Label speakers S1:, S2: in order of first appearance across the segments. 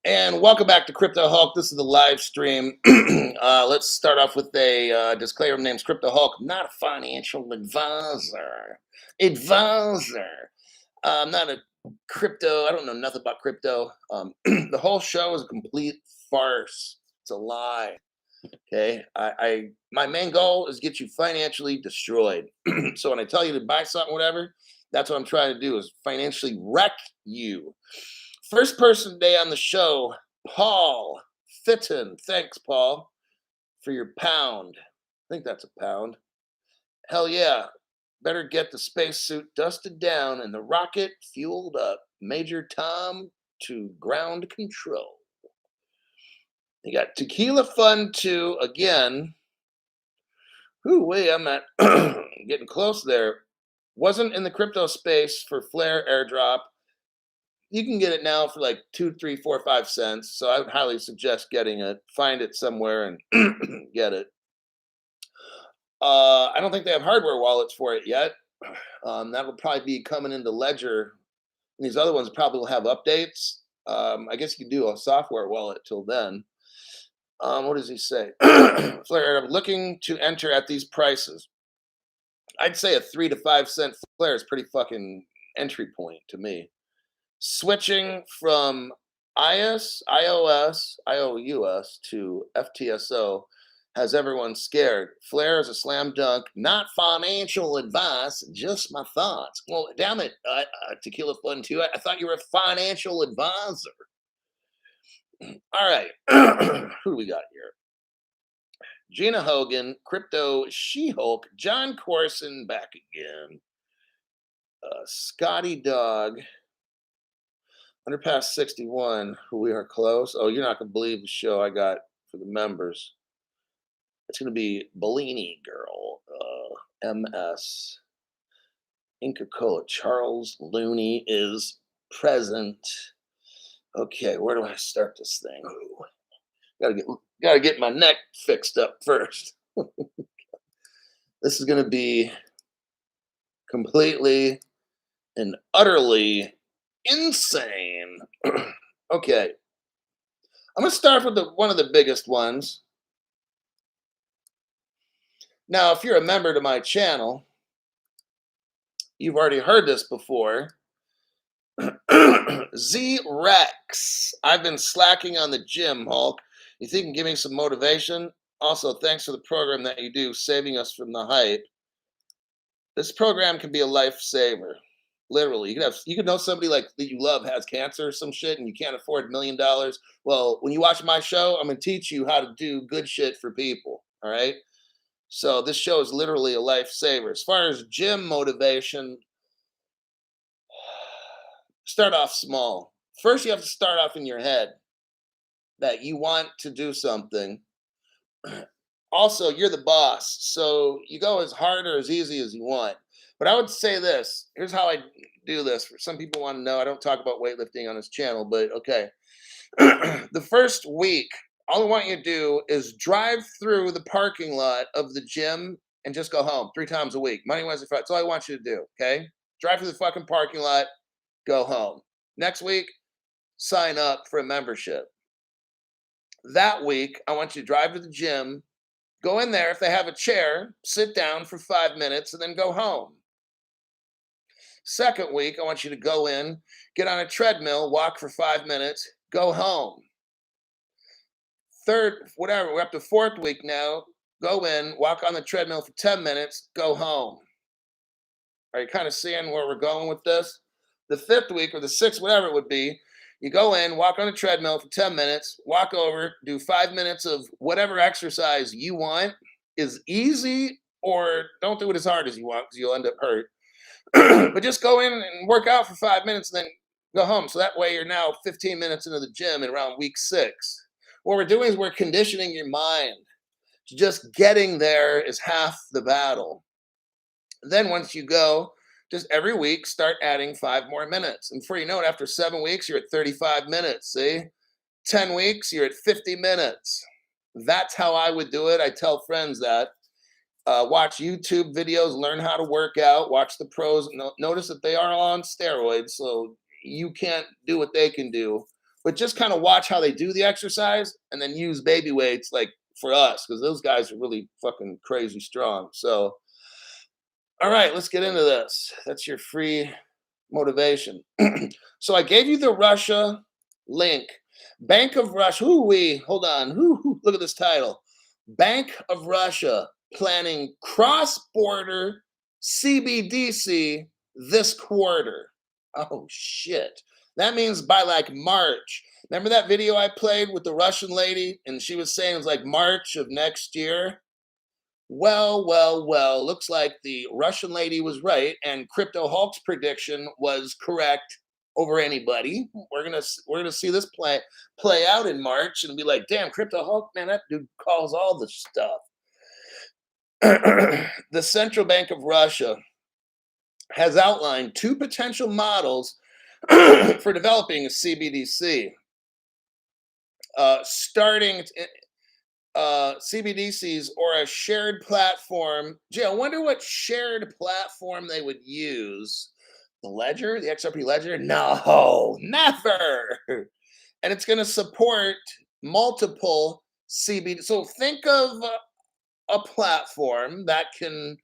S1: And welcome back to Crypto Hulk. This is the live stream. Let's start off with a disclaimer. My name's Crypto Hulk, not a financial advisor. I'm not a crypto. I don't know nothing about crypto. The whole show is a complete farce. It's a lie. Okay. My main goal is get you financially destroyed. So when I tell you to buy something, whatever, that's what I'm trying to do is financially wreck you. First person today on the show, Paul Fitton. Thanks, Paul, for your pound. I think that's a pound. Hell yeah. Better get the spacesuit dusted down and the rocket fueled up. Major Tom to ground control. You got Tequila Fun 2 again. Wait, I'm at getting close there. Wasn't in the crypto space for Flare airdrop. You can get it now for like 2, 3, 4, 5 cents. So I would highly suggest getting it. Find it somewhere and get it. I don't think they have hardware wallets for it yet. That'll probably be coming into Ledger. And these other ones probably will have updates. I guess you could do a software wallet till then. What does he say? Flare, I'm looking to enter at these prices. I'd say a 3 to 5 cent flare is pretty fucking entry point to me. Switching from IOUS to FTSO has everyone scared. Flare is a slam dunk, not financial advice, just my thoughts. Well, damn it, Tequila Fun 2. I thought you were a financial advisor. All right. Who do we got here? Gina Hogan, Crypto She-Hulk, John Corson back again. Scotty Dog. Underpass 61, we are close. Oh, you're not going to believe the show I got for the members. It's going to be Bellini Girl, MS. Inca Cola. Charles Looney is present. Okay, where do I start this thing? Gotta get my neck fixed up first. This is going to be completely and utterly insane. Okay. I'm going to start with one of the biggest ones. Now, if you're a member to my channel, you've already heard this before. Z-Rex. I've been slacking on the gym, Hulk. You think you can give me some motivation? Also, thanks for the program that you do, saving us from the hype. This program can be a lifesaver. Literally, you could know somebody like that you love has cancer or some shit, and you can't afford $1 million. Well, when you watch my show, I'm gonna teach you how to do good shit for people. All right. So this show is literally a lifesaver. As far as gym motivation, start off small. First, you have to start off in your head that you want to do something. Also, you're the boss, so you go as hard or as easy as you want. But I would say this. Here's how I do this. For some people want to know, I don't talk about weightlifting on this channel, but okay. The first week, all I want you to do is drive through the parking lot of the gym and just go home 3 times a week. Monday, Wednesday, Friday. That's all I want you to do, okay? Drive through the fucking parking lot, go home. Next week, sign up for a membership. That week, I want you to drive to the gym, go in there. If they have a chair, sit down for 5 minutes and then go home. Second week, I want you to go in, get on a treadmill, walk for 5 minutes, go home. Third, whatever, we're up to 4th week now. Go in, walk on the treadmill for 10 minutes, go home. Are you kind of seeing where we're going with this? The 5th week or the 6th, whatever it would be, you go in, walk on a treadmill for 10 minutes, walk over, do 5 minutes of whatever exercise you want. Is easy, or don't do it as hard as you want because you'll end up hurt. But just go in and work out for 5 minutes and then go home. So that way you're now 15 minutes into the gym in around week 6. What we're doing is we're conditioning your mind. Just getting there is half the battle. Then once you go, just every week, start adding 5 more minutes. And before you know it, after 7 weeks, you're at 35 minutes. See? 10 weeks, you're at 50 minutes. That's how I would do it. I tell friends that. Watch YouTube videos, learn how to work out, watch the pros. Notice that they are all on steroids, so you can't do what they can do. but just kind of watch how they do the exercise and then use baby weights like for us because those guys are really fucking crazy strong. So, all right, let's get into this. That's your free motivation. So I gave you the Russia link. Bank of Russia. Ooh, hold on. Look at this title. Bank of Russia planning cross-border CBDC this quarter. Oh shit. That means by like March. Remember that video I played with the Russian lady and she was saying it was like March of next year? Well. Looks like the Russian lady was right, and Crypto Hulk's prediction was correct over anybody. We're gonna see this play out in March and be like, damn, Crypto Hulk, man, that dude calls all the stuff. The Central Bank of Russia has outlined two potential models for developing a CBDC. Starting CBDCs or a shared platform. Gee, I wonder what shared platform they would use. The Ledger, the XRP Ledger? No, never. And it's going to support multiple CBD. So think of a platform that can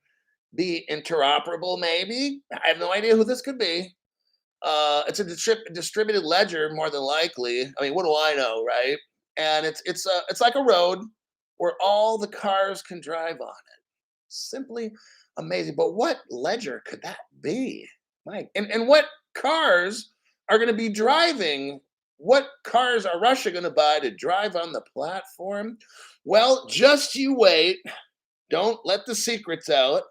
S1: be interoperable. Maybe I have no idea who this could be. It's a distributed ledger, more than likely. I mean, what do I know, right? And it's like a road where all the cars can drive on it. Simply amazing. But what ledger could that be? Mike, and what cars are going to be driving? What cars are Russia going to buy to drive on the platform? Well, just you wait. Don't let the secrets out.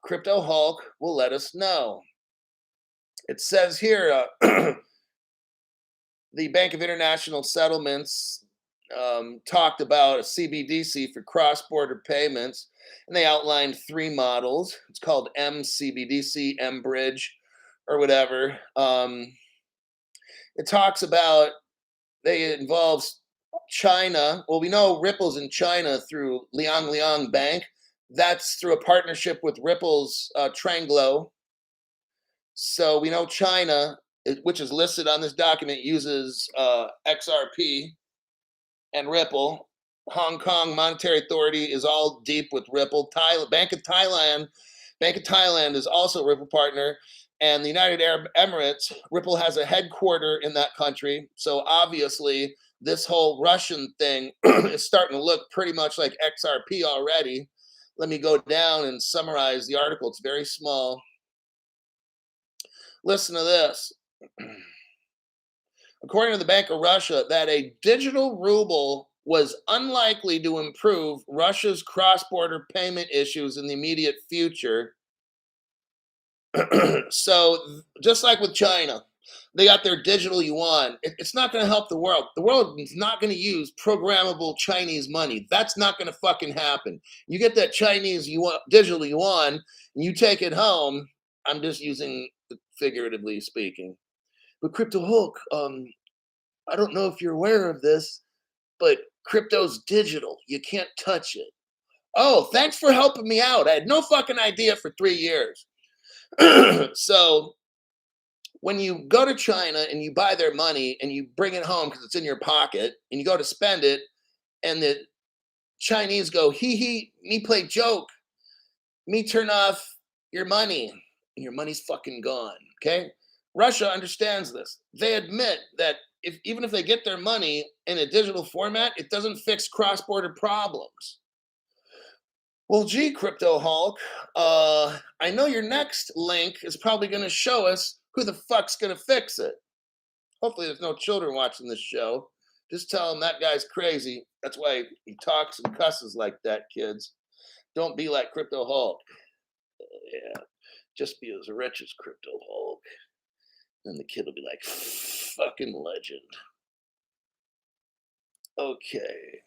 S1: Crypto Hulk will let us know. It says here, the Bank of International Settlements talked about a CBDC for cross-border payments, and they outlined three models. It's called MCBDC, MBridge, or whatever. It talks about it involves China. Well, we know Ripple's in China through Liang Bank. That's through a partnership with Ripple's Tranglo. So we know China, which is listed on this document, uses XRP and Ripple. Hong Kong Monetary Authority is all deep with Ripple. Bank of Thailand is also a Ripple partner. And the United Arab Emirates, Ripple has a headquarter in that country. So obviously, this whole Russian thing is starting to look pretty much like XRP already. Let me go down and summarize the article. It's very small. Listen to this. According to the Bank of Russia, that a digital ruble was unlikely to improve Russia's cross-border payment issues in the immediate future. So just like with China, they got their digital yuan. It's not going to help the world. The world is not going to use programmable Chinese money. That's not going to fucking happen. You get that Chinese yuan, digital yuan, and you take it home. I'm just using figuratively speaking. But Crypto Hulk, I don't know if you're aware of this, but crypto's digital. You can't touch it. Oh, thanks for helping me out. I had no fucking idea for 3 years. So when you go to China and you buy their money and you bring it home because it's in your pocket and you go to spend it and the Chinese go, me play joke, me turn off your money and your money's fucking gone. Okay. Russia understands this. They admit that even if they get their money in a digital format, it doesn't fix cross-border problems. Well, gee, Crypto Hulk, I know your next link is probably going to show us who the fuck's going to fix it. Hopefully there's no children watching this show. Just tell them that guy's crazy. That's why he talks and cusses like that, kids. Don't be like Crypto Hulk. Yeah, just be as rich as Crypto Hulk. And the kid will be like, fucking legend. Okay.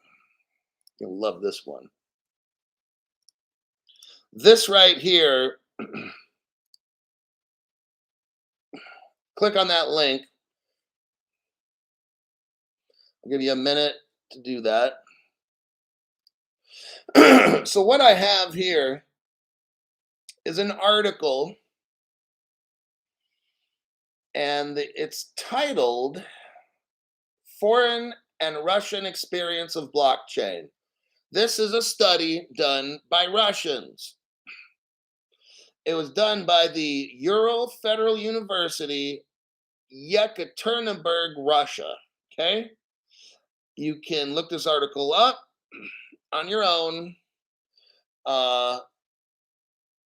S1: You'll love this one. This right here, click on that link. I'll give you a minute to do that. So what I have here is an article, and it's titled Foreign and Russian Experience of Blockchain. This is a study done by Russians. It was done by the Ural Federal University, Yekaterinburg, Russia. Okay? You can look this article up on your own.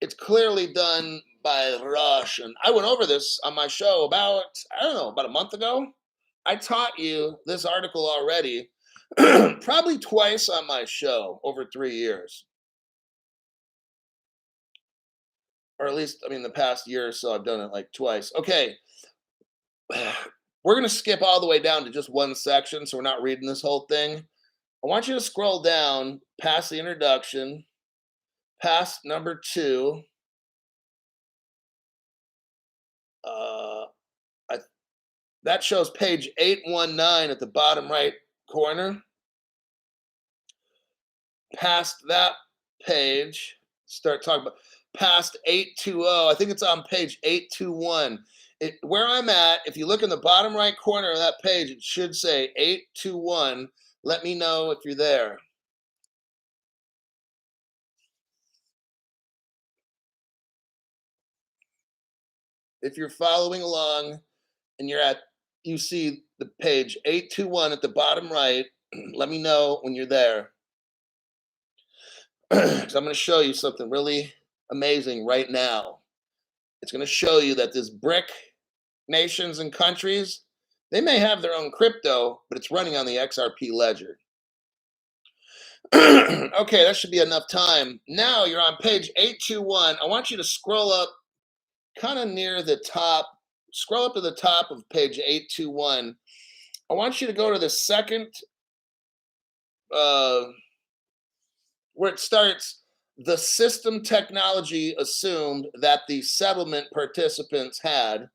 S1: It's clearly done by Russian. I went over this on my show about a month ago. I taught you this article already, probably twice on my show over 3 years. Or at least, the past year or so, I've done it like twice. Okay. We're going to skip all the way down to just one section, so we're not reading this whole thing. I want you to scroll down past the introduction, past number 2. That shows page 819 at the bottom right corner. Past that page, start talking about past 820. I think it's on page 821. Where I'm at, if you look in the bottom right corner of that page, it should say 821. Let me know if you're there. If you're following along and you see the page 821 at the bottom right, let me know when you're there. Because I'm going to show you something really amazing right now. It's going to show you that this BRIC nations and countries, they may have their own crypto, but it's running on the XRP ledger. Okay, that should be enough time. Now you're on page 821. I want you to scroll up kind of near the top. Scroll up to the top of page 821. I want you to go to the second, where it starts, the system technology assumed that the settlement participants had.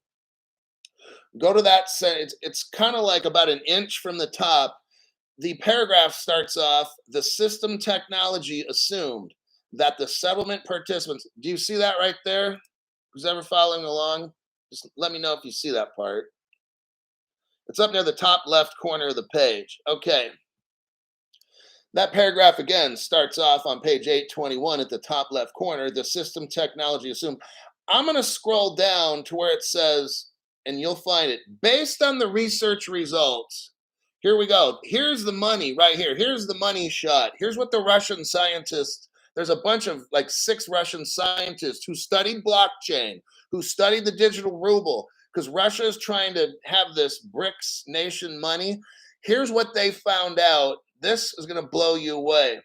S1: Go to that sentence. It's kind of like about an inch from the top. The paragraph starts off, the system technology assumed that the settlement participants, do you see that right there? Who's ever following along? Just let me know if you see that part. It's up near the top left corner of the page. Okay. That paragraph again starts off on page 821 at the top left corner, the system technology assumed. I'm going to scroll down to where it says, and you'll find it, based on the research results. Here we go. Here's the money right here. Here's the money shot. Here's what the Russian scientists, there's a bunch of like 6 Russian scientists who studied blockchain, who studied the digital ruble, because Russia is trying to have this BRICS nation money. Here's what they found out. This is going to blow you away.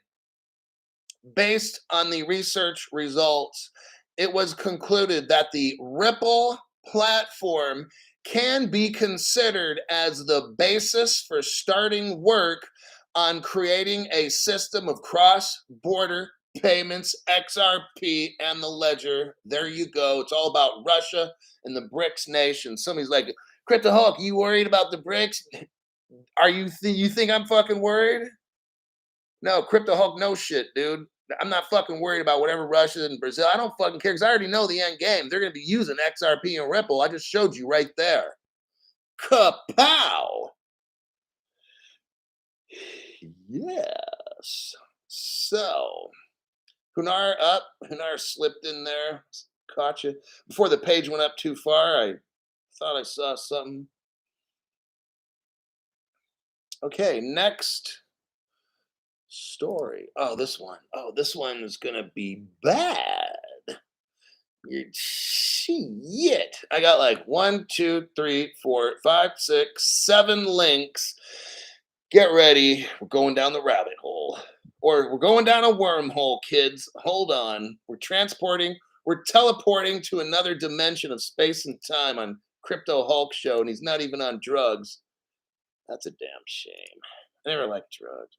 S1: Based on the research results, it was concluded that the Ripple platform can be considered as the basis for starting work on creating a system of cross-border payments, XRP, and the ledger. There you go. It's all about Russia and the BRICS nation. Somebody's like, Crypto Hulk, you worried about the BRICS? Are you you think I'm fucking worried? No, Crypto Hulk, no shit, dude. I'm not fucking worried about whatever Russia and Brazil. I don't fucking care because I already know the end game. They're going to be using XRP and Ripple. I just showed you right there. Kapow! Yes. So, Hunar up. Hunar slipped in there. Caught you. Before the page went up too far, I thought I saw something. Okay, next story. Oh, this one. Oh, this one is gonna be bad. Shit. I got like 1, 2, 3, 4, 5, 6, 7 links. Get ready. We're going down the rabbit hole. Or we're going down a wormhole, kids. Hold on. We're teleporting to another dimension of space and time on Crypto Hulk show, and he's not even on drugs. That's a damn shame. I never liked drugs.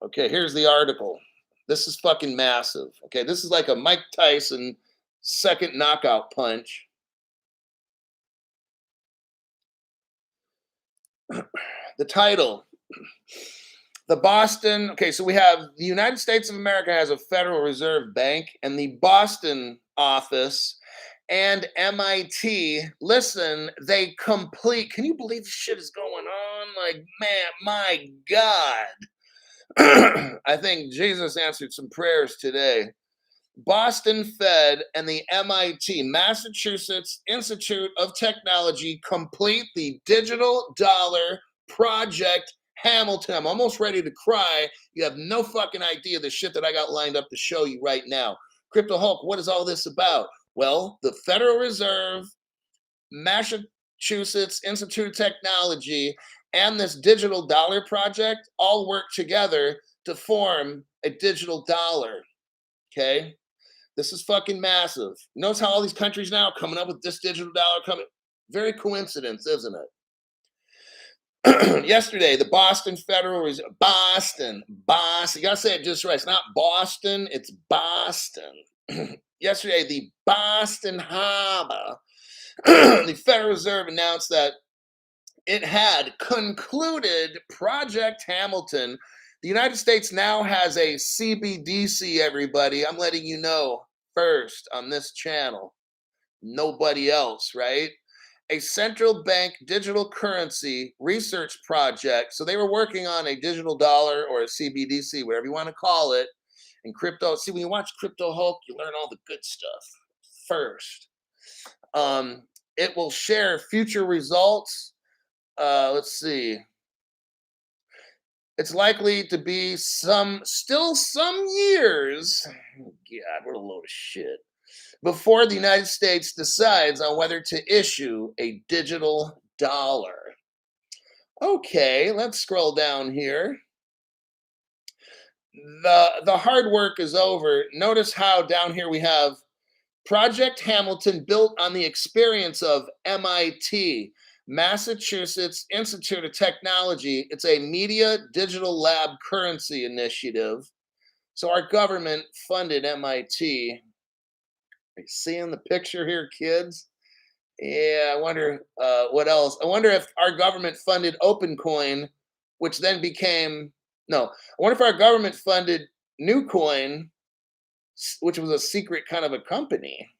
S1: Okay, here's the article. This is fucking massive. Okay, this is like a Mike Tyson second knockout punch. The title, the Boston, okay, so we have the United States of America has a Federal Reserve Bank, and the Boston office and MIT. Listen, they complete. Can you believe this shit is going on? Like, man, my God. I think Jesus answered some prayers today. Boston Fed and the MIT, Massachusetts Institute of Technology, complete the digital dollar project Hamilton. I'm almost ready to cry. You have no fucking idea the shit that I got lined up to show you right now. Crypto Hulk, what is all this about? Well, the Federal Reserve, Massachusetts Institute of Technology, and this digital dollar project all work together to form a digital dollar. Okay? This is fucking massive. Notice how all these countries now are coming up with this digital dollar coming. Very coincidence, isn't it? Yesterday, the Boston Federal Reserve, Boston. You gotta say it just right. It's not Boston, it's Boston. Yesterday, the Boston Harbor, the Federal Reserve announced that it had concluded Project Hamilton. The United States now has a CBDC, everybody. I'm letting you know first on this channel. Nobody else, right? A central bank digital currency research project. So they were working on a digital dollar or a CBDC, whatever you want to call it. And crypto. See, when you watch Crypto Hulk, you learn all the good stuff first. It will share future results. Let's see. It's likely to be still some years. God, what a load of shit. Before the United States decides on whether to issue a digital dollar. Okay, let's scroll down here. The hard work is over. Notice how down here we have Project Hamilton, built on the experience of MIT, Massachusetts Institute of Technology. It's a media digital lab currency initiative. So our government funded MIT. Are you seeing the picture here, kids? Yeah, I wonder what else. I wonder if our government funded OpenCoin, which then became, no, I wonder if our government funded NewCoin, which was a secret kind of a company.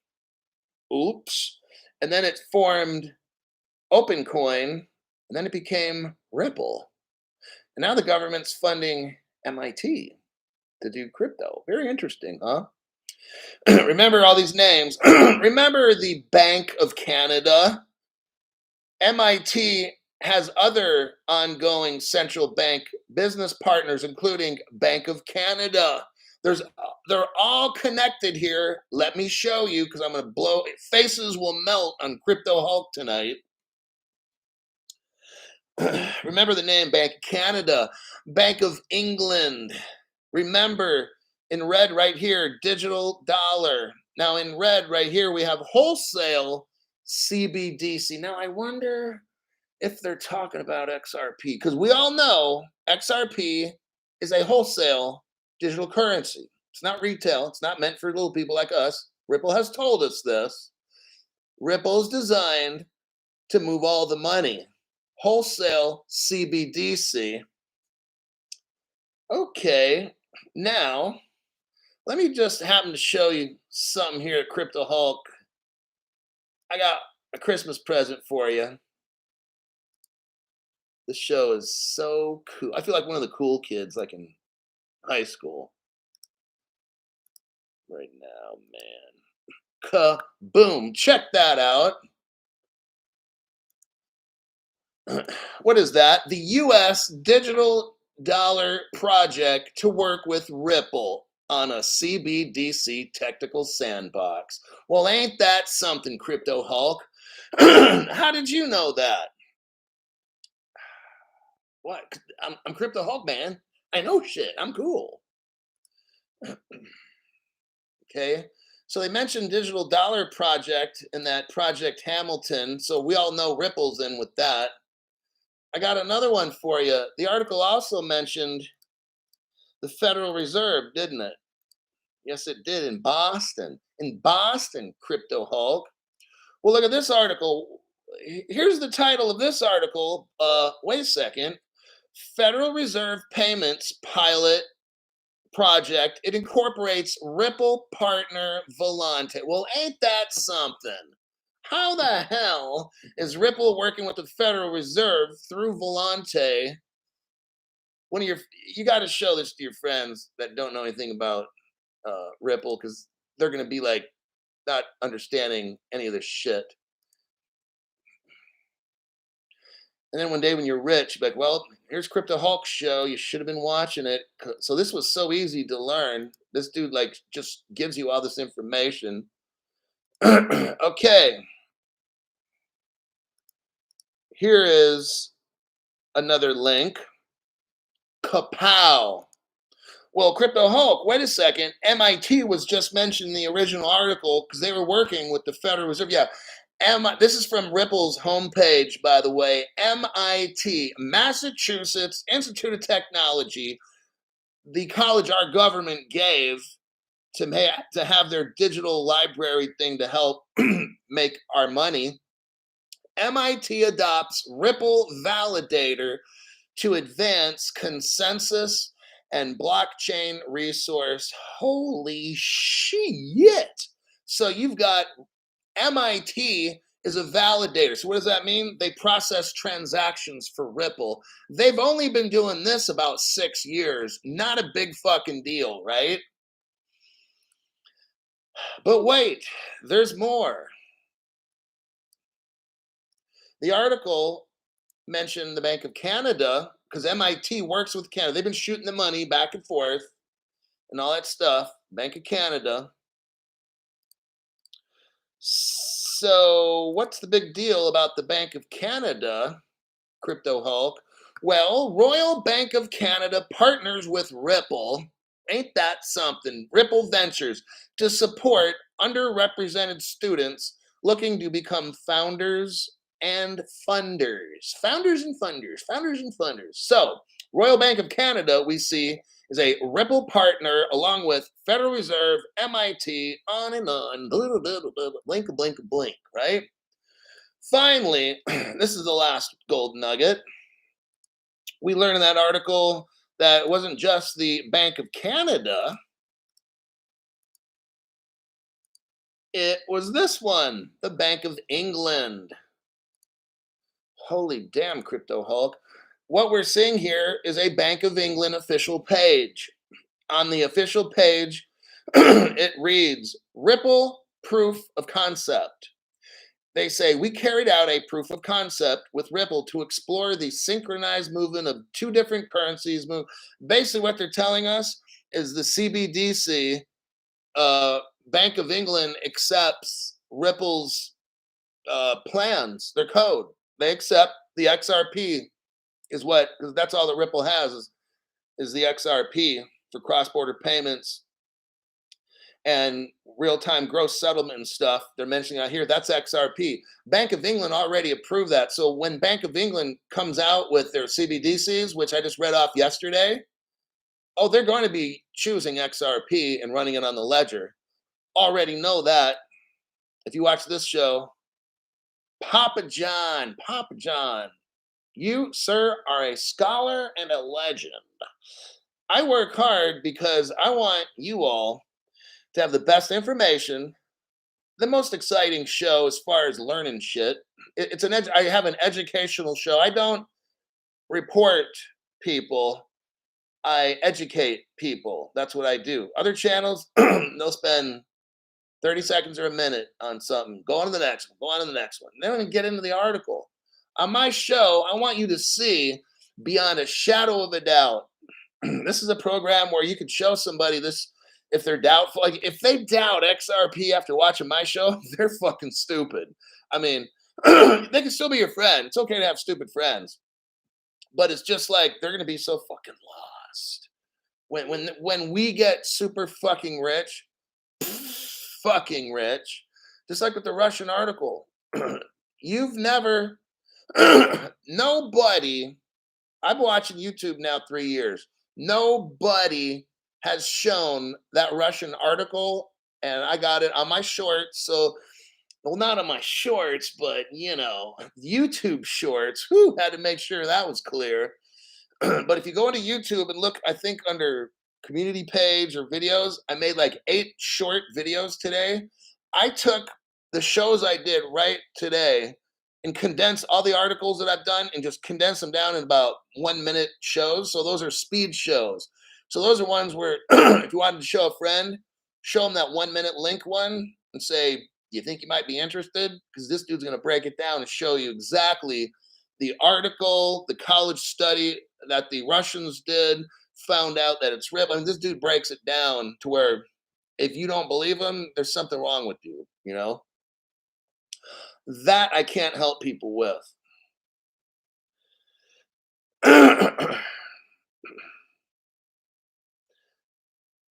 S1: Oops. And then it formed OpenCoin, and then it became Ripple. And now the government's funding MIT to do crypto. Very interesting, huh? Remember all these names. Remember the Bank of Canada. MIT has other ongoing central bank business partners, including Bank of Canada. They're all connected here. Let me show you, because I'm going to blow. Faces will melt on Crypto Hulk tonight. Remember the name Bank of Canada, Bank of England. Remember, in red right here, digital dollar. Now in red right here, we have wholesale CBDC. Now I wonder if they're talking about XRP, because we all know XRP is a wholesale digital currency. It's not retail. It's not meant for little people like us. Ripple has told us this. Ripple is designed to move all the money. Wholesale CBDC. Okay, now let me just happen to show you something here at Crypto Hulk. I got a Christmas present for you. This show is so cool. I feel like one of the cool kids, like in high school. Right now, man. Kaboom. Check that out. What is that? The U.S. Digital Dollar Project to work with Ripple on a CBDC technical sandbox. Well, ain't that something, Crypto Hulk? How did you know that? What? I'm Crypto Hulk, man. I know shit. I'm cool. Okay. So they mentioned Digital Dollar Project in that Project Hamilton. So we all know Ripple's in with that. I got another one for you. The article also mentioned the Federal Reserve, didn't it? Yes, it did, in Boston. In Boston, Crypto Hulk. Well, look at this article. Here's the title of this article. Wait a second. Federal Reserve payments pilot project, it incorporates Ripple partner Volante. Well, ain't that something? How the hell is Ripple working with the Federal Reserve through Volante? One of your You got to show this to your friends that don't know anything about Ripple, because they're going to be like not understanding any of this shit. And then one day when you're rich, you're like, well, here's Crypto Hulk show. You should have been watching it. So this was so easy to learn. This dude like just gives you all this information. Okay, here is another link. Kapow. Well, Crypto Hulk, wait a second. MIT was just mentioned in the original article because they were working with the Federal Reserve. Yeah. This is from Ripple's homepage, by the way. MIT, Massachusetts Institute of Technology, the college our government gave to have their digital library thing to help make our money. MIT adopts Ripple Validator to advance consensus and blockchain resource. Holy shit. So you've got MIT is a validator. So what does that mean? They process transactions for Ripple. They've only been doing this about 6 years. Not a big fucking deal, right? But wait, there's more. The article mentioned the Bank of Canada, because MIT works with Canada. They've been shooting the money back and forth and all that stuff. Bank of Canada. So what's the big deal about the Bank of Canada, Crypto Hulk? Well, Royal Bank of Canada partners with Ripple. Ain't that something? Ripple Ventures to support underrepresented students looking to become founders and funders. Founders and funders. Founders and funders. So, Royal Bank of Canada, we see, is a Ripple partner along with Federal Reserve, MIT, on and on, blink, blink, blink, right? Finally, this is the last gold nugget. We learned in that article that it wasn't just the Bank of Canada. It was this one, the Bank of England. Holy damn, Crypto Hulk. What we're seeing here is a Bank of England official page. On the official page, it reads, Ripple proof of concept. They say, we carried out a proof of concept with Ripple to explore the synchronized movement of two different currencies. Basically, what they're telling us is the CBDC, Bank of England accepts Ripple's plans, their code. They accept the XRP because that's all that Ripple has is the XRP for cross-border payments and real-time gross settlement and stuff. They're mentioning out here, that's XRP. Bank of England already approved that. So when Bank of England comes out with their CBDCs, which I just read off yesterday, oh, they're going to be choosing XRP and running it on the ledger. Already know that. If you watch this show, Papa John, you, sir, are a scholar and a legend. I work hard because I want you all to have the best information, the most exciting show as far as learning shit. I have an educational show. I don't report people. I educate people. That's what I do. Other channels, they'll spend 30 seconds or a minute on something. Go on to the next one. Go on to the next one. They don't even get into the article. On my show, I want you to see beyond a shadow of a doubt. This is a program where you could show somebody this if they're doubtful. Like if they doubt XRP after watching my show, they're fucking stupid. I mean, they can still be your friend. It's okay to have stupid friends. But it's just like they're gonna be so fucking lost. When we get super fucking rich, fucking rich, just like with the Russian article. You've never nobody, I've been watching YouTube now 3 years. Nobody has shown that Russian article, and I got it on my shorts. So, well, not on my shorts, but YouTube shorts. Who had to make sure that was clear. But if you go into YouTube and look, I think under community page or videos. I made like 8 short videos today. I took the shows I did right today and condensed all the articles that I've done and just condensed them down in about 1 minute shows. So those are speed shows. So those are ones where if you wanted to show a friend, show them that 1 minute link one and say, do you think you might be interested? Because this dude's going to break it down and show you exactly the article, the college study that the Russians did, found out that it's real. I mean, this dude breaks it down to where if you don't believe him, there's something wrong with you, you know? That I can't help people with.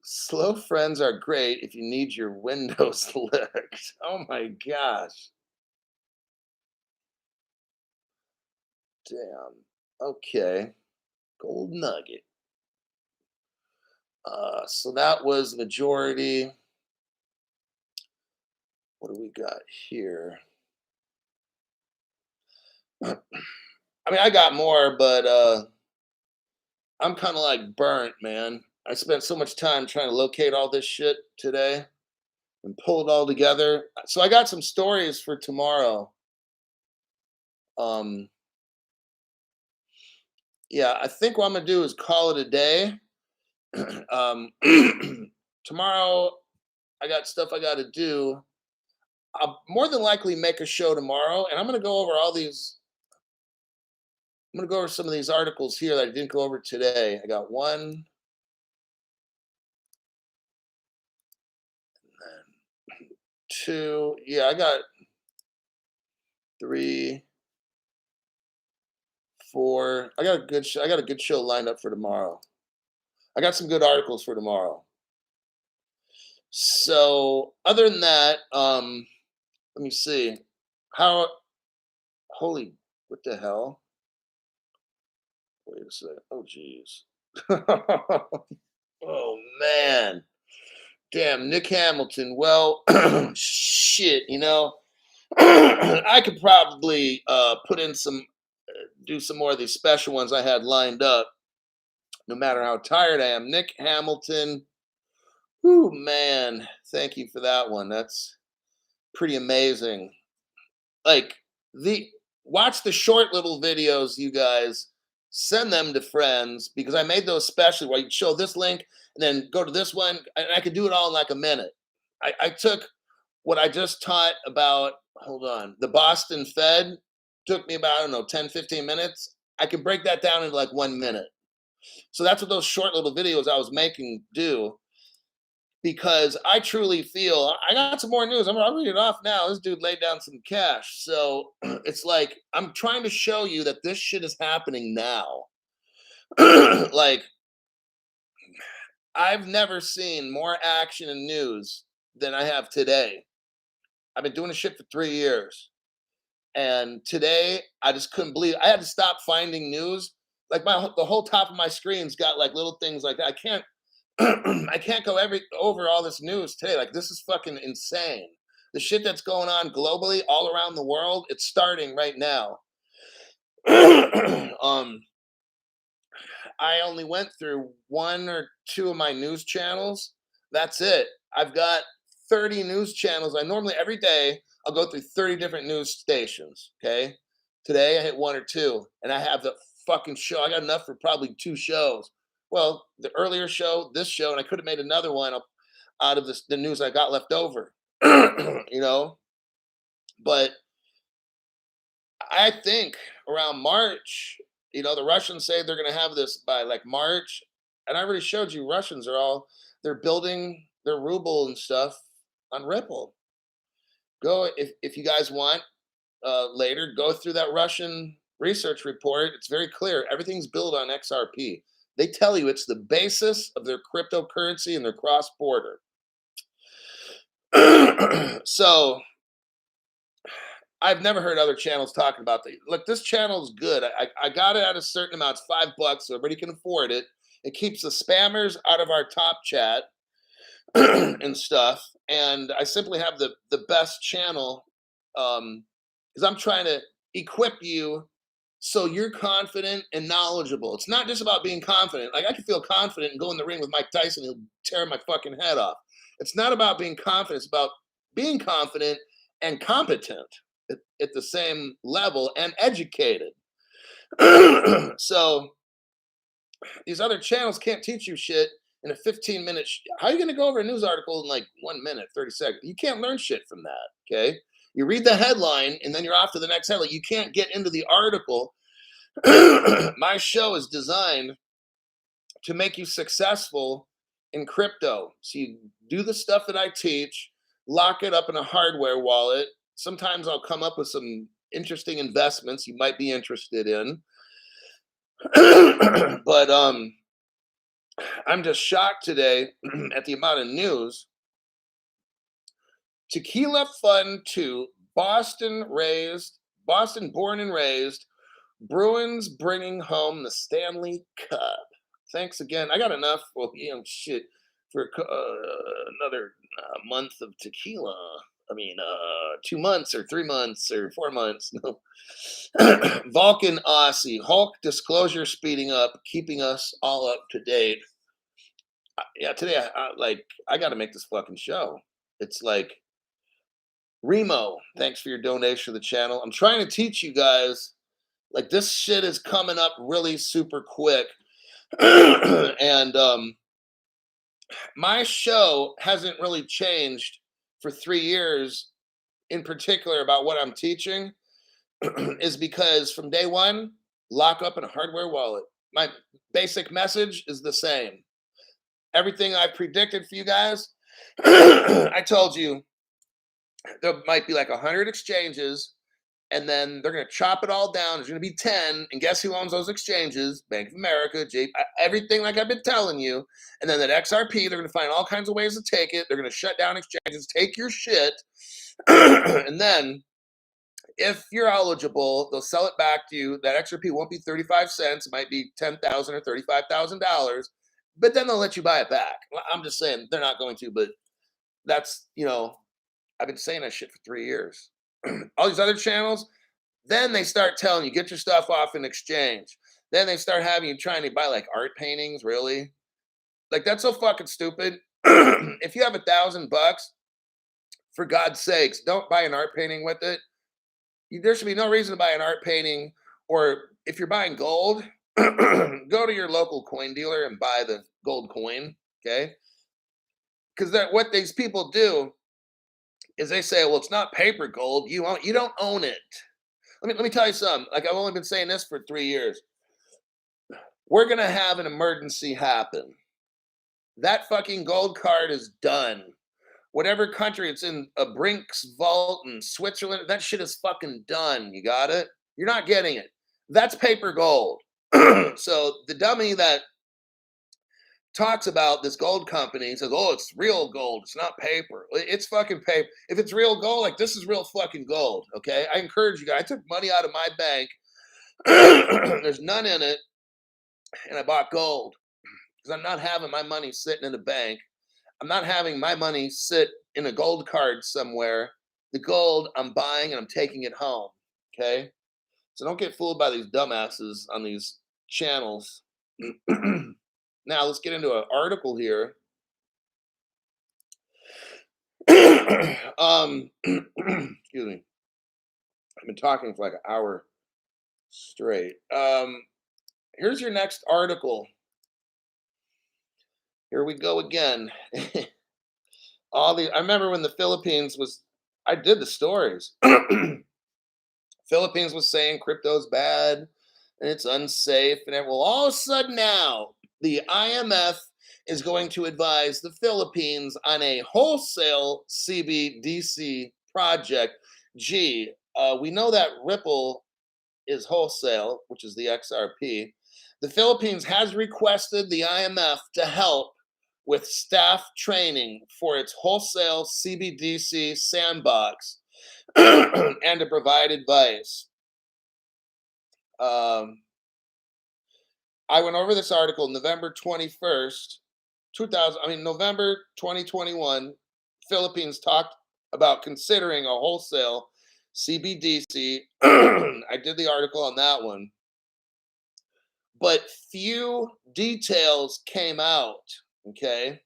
S1: Slow friends are great if you need your windows licked. Oh my gosh. Damn. Okay. Gold nugget. So that was majority. What do we got here? I mean, I got more, but I'm kind of like burnt, man. I spent so much time trying to locate all this shit today and pull it all together. So I got some stories for tomorrow. Um, yeah, I think what I'm gonna do is call it a day. um, tomorrow, I got stuff I got to do. I'll more than likely make a show tomorrow, and I'm gonna go over all these. I'm gonna go over some of these articles here that I didn't go over today. I got one, two. Yeah, I got three, four. I got a good. I got a good show lined up for tomorrow. I got some good articles for tomorrow. So other than that, let me see. How? Holy, what the hell? Wait a second. Oh, geez. Oh man. Damn, Nick Hamilton. Well, shit. I could probably put in some, do some more of these special ones I had lined up. No matter how tired I am, Nick Hamilton. Whoo, man. Thank you for that one. That's pretty amazing. Like the watch the short little videos, you guys. Send them to friends because I made those specially where you show this link and then go to this one, and I could do it all in like a minute. I took what I just taught about, hold on, the Boston Fed took me about, I don't know, 10, 15 minutes. I can break that down into like 1 minute. So that's what those short little videos I was making do because I truly feel I got some more news. I'll read it off now. This dude laid down some cash. So it's like I'm trying to show you that this shit is happening now. Like I've never seen more action in news than I have today. I've been doing this shit for 3 years. And today I just couldn't believe I had to stop finding news. Like the whole top of my screen's got like little things like that. I can't I can't go over all this news today. Like this is fucking insane. The shit that's going on globally, all around the world, it's starting right now. um, I only went through one or two of my news channels. That's it. I've got 30 news channels. I normally every day I'll go through 30 different news stations. Okay. Today I hit one or two, and I have the fucking show. I got enough for probably 2 shows. Well, the earlier show, this show, and I could have made another one out of the news I got left over. you know, but I think around March, the Russians say they're going to have this by like March, and I already showed you Russians are all they're building their ruble and stuff on Ripple. Go if you guys want later, go through that Russian research report. It's very clear. Everything's built on XRP. They tell you it's the basis of their cryptocurrency and their cross border. So I've never heard other channels talking about that. Look, this channel is good. I got it at a certain amount. It's $5, so everybody can afford it. It keeps the spammers out of our top chat and stuff. And I simply have the best channel because I'm trying to equip you so you're confident and knowledgeable. It's not just about being confident. Like I can feel confident and go in the ring with Mike Tyson, he'll tear my fucking head off. It's not about being confident, it's about being confident and competent at the same level and educated. So these other channels can't teach you shit in a 15-minute. How are you going to go over a news article in like 1 minute, 30 seconds? You can't learn shit from that. Okay. You read the headline and then you're off to the next headline. You can't get into the article. My show is designed to make you successful in crypto. So you do the stuff that I teach, lock it up in a hardware wallet. Sometimes I'll come up with some interesting investments you might be interested in. But I'm just shocked today at the amount of news. Tequila Fund 2, Boston born and raised, Bruins bringing home the Stanley Cup. Thanks again. I got enough. Well, shit for another month of tequila. I mean, 2 months or 3 months or 4 months. No. Vulcan Aussie Hulk disclosure speeding up, keeping us all up to date. Yeah, today I got to make this fucking show. It's like Remo. Thanks for your donation to the channel. I'm trying to teach you guys. Like this shit is coming up really super quick. And my show hasn't really changed for 3 years in particular about what I'm teaching is because from day one, lock up in a hardware wallet. My basic message is the same. Everything I predicted for you guys, I told you there might be like 100 exchanges, and then they're going to chop it all down. There's going to be 10, and guess who owns those exchanges? Bank of America, everything like I've been telling you. And then that XRP, they're going to find all kinds of ways to take it. They're going to shut down exchanges, take your shit, and then if you're eligible, they'll sell it back to you. That XRP won't be 35 cents. It might be $10,000 or $35,000, but then they'll let you buy it back. I'm just saying they're not going to, but that's, I've been saying that shit for 3 years. All these other channels, then they start telling you, get your stuff off in exchange. Then they start having you trying to buy like art paintings, really? Like that's so fucking stupid. If you have $1,000, for God's sakes, don't buy an art painting with it. There should be no reason to buy an art painting, or if you're buying gold, go to your local coin dealer and buy the gold coin, okay? Because what these people do is they say, well, it's not paper gold. You don't own it. Let me tell you something. Like I've only been saying this for 3 years. We're gonna have an emergency happen. That fucking gold card is done. Whatever country it's in, a Brinks vault in Switzerland, that shit is fucking done. You got it? You're not getting it. That's paper gold. So the dummy that talks about this gold company says, oh, it's real gold. It's not paper. It's fucking paper. If it's real gold, like this is real fucking gold. Okay. I encourage you guys. I took money out of my bank. There's none in it. And I bought gold because I'm not having my money sitting in a bank. I'm not having my money sit in a gold card somewhere. The gold I'm buying and I'm taking it home. Okay. So don't get fooled by these dumbasses on these channels. Now let's get into an article here. Excuse me. I've been talking for like an hour straight. Here's your next article. Here we go again. I remember when the Philippines I did the stories. Philippines was saying crypto's bad and it's unsafe, and all of a sudden now the IMF is going to advise the Philippines on a wholesale CBDC project. Gee, we know that Ripple is wholesale, which is the XRP. The Philippines has requested the IMF to help with staff training for its wholesale CBDC sandbox and to provide advice. I went over this article November 21st, November 2021. Philippines talked about considering a wholesale CBDC. I did the article on that one, but few details came out. Okay.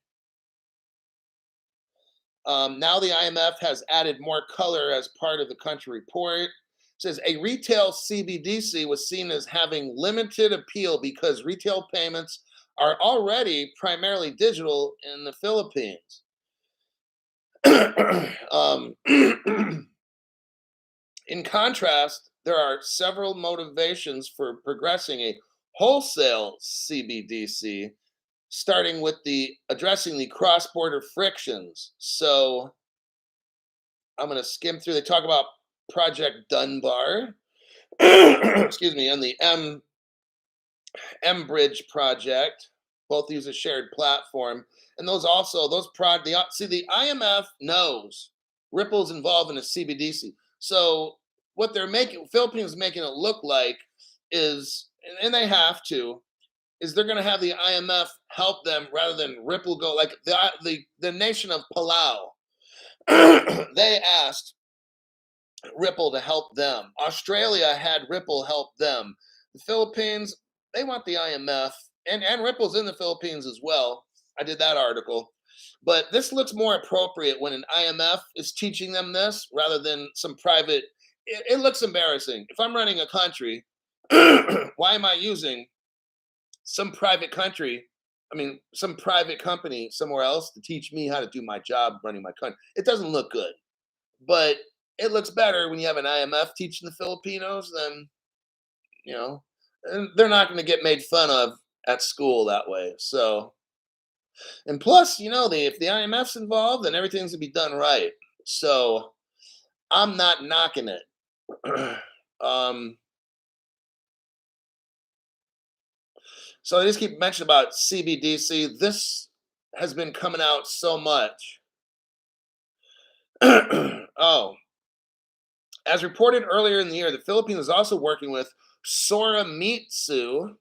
S1: Now the IMF has added more color as part of the country report. It says a retail CBDC was seen as having limited appeal because retail payments are already primarily digital in the Philippines. um, in contrast, there are several motivations for progressing a wholesale CBDC, starting with the addressing the cross-border frictions. So I'm going to skim through. They talk about Project Dunbar, excuse me, and the M Bridge project. Both use a shared platform, and the IMF knows Ripple's involved in a CBDC. So what they're making Philippines making it look like is, and they have to, is they're going to have the IMF help them rather than Ripple go like the nation of Palau. They asked Ripple to help them. Australia had Ripple help them. The Philippines, they want the IMF, and Ripple's in the Philippines as well. I did that article. But this looks more appropriate when an IMF is teaching them this rather than some private. It looks embarrassing. If I'm running a country, why am I using some private country? I mean, some private company somewhere else to teach me how to do my job running my country. It doesn't look good. But it looks better when you have an IMF teaching the Filipinos than, you know, and they're not going to get made fun of at school that way. So, and plus, if the IMF's involved, then everything's going to be done right. So, I'm not knocking it. um, so, I just keep mentioning about CBDC. This has been coming out so much. Oh, as reported earlier in the year, the Philippines is also working with Soramitsu,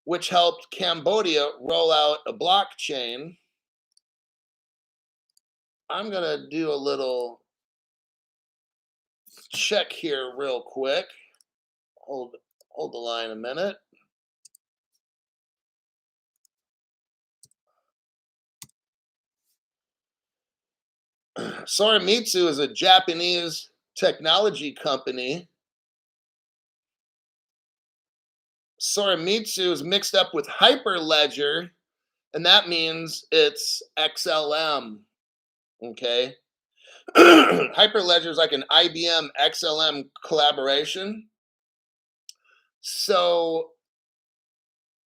S1: which helped Cambodia roll out a blockchain. I'm going to do a little check here real quick. Hold the line a minute. Soramitsu is a Japanese technology company. Soramitsu is mixed up with Hyperledger, and that means it's XLM. Okay. Hyperledger is like an IBM XLM collaboration. So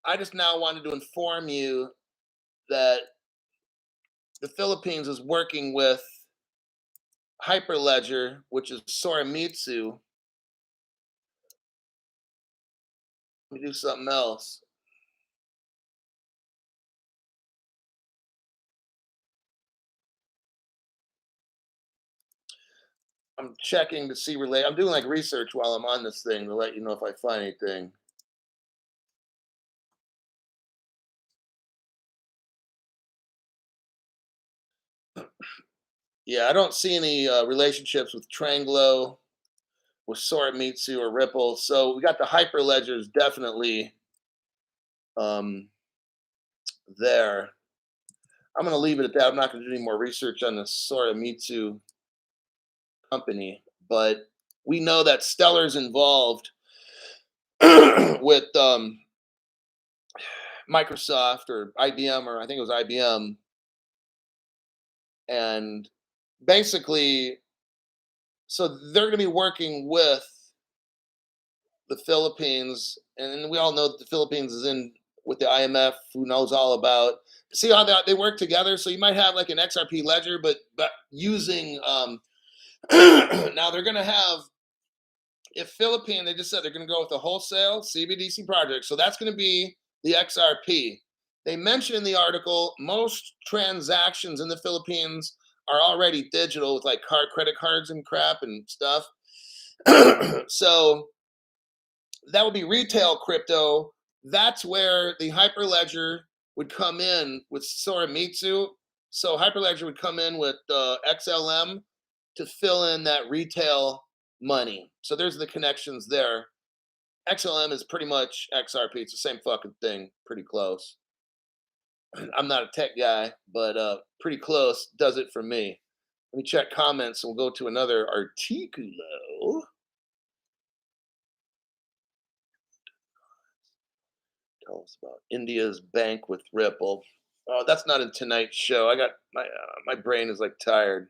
S1: I just now wanted to inform you that the Philippines is working with Hyperledger, which is Soramitsu. Let me do something else. I'm checking to see I'm doing like research while I'm on this thing to let you know if I find anything. Yeah, I don't see any relationships with Tranglo, with Soramitsu or Ripple. So we got the Hyperledgers definitely um, there. I'm going to leave it at that. I'm not going to do any more research on the Soramitsu company, but we know that Stellar's involved with Microsoft or IBM, or I think it was IBM, and basically, so they're going to be working with the Philippines, and we all know that the Philippines is in with the IMF, who knows all about. See how they work together. So you might have like an XRP ledger, but using now they're going to have, if Philippine, they just said they're going to go with the wholesale CBDC project. So that's going to be the XRP. They mentioned in the article most transactions in the Philippines are already digital with like credit cards and crap and stuff. So that would be retail crypto. That's where the Hyperledger would come in with Soramitsu. So Hyperledger would come in with XLM, to fill in that retail money. So there's the connections there. XLM is pretty much XRP. It's the same fucking thing, pretty close. I'm not a tech guy, but pretty close. Does it for me. Let me check comments and we'll go to another articulo. Tell us about India's bank with Ripple. Oh, that's not in tonight's show. I got my brain is like tired.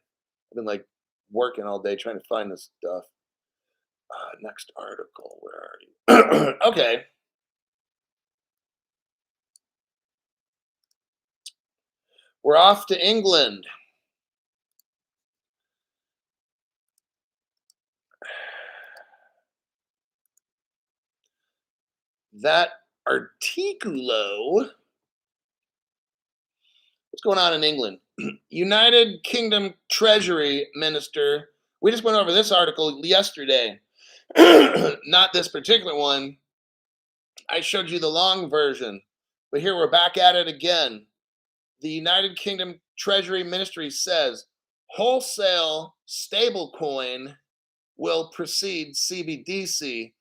S1: I've been like working all day trying to find this stuff. Next article. Where are you? Okay. We're off to England. That articulo. What's going on in England? United Kingdom Treasury Minister. We just went over this article yesterday. Not this particular one. I showed you the long version, but here we're back at it again. The United Kingdom Treasury Ministry says wholesale stablecoin will precede CBDC.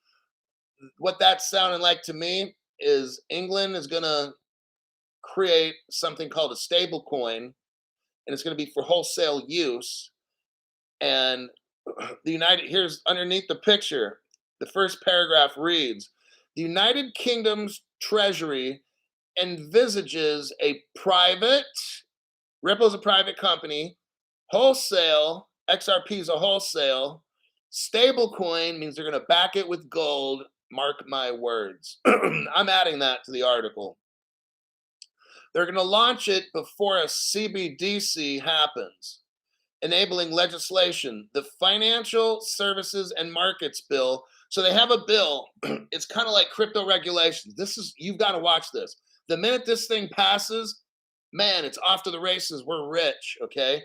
S1: What that's sounding like to me is England is going to create something called a stablecoin, and it's going to be for wholesale use. And here's underneath the picture, the first paragraph reads, the United Kingdom's Treasury envisages a private, Ripple is a private company, wholesale, XRP is a wholesale, stablecoin means they're going to back it with gold, mark my words. I'm adding that to the article. They're going to launch it before a CBDC happens, enabling legislation, the Financial Services and Markets Bill. So they have a bill. It's kind of like crypto regulations. You've got to watch this. The minute this thing passes, man, it's off to the races. We're rich, okay?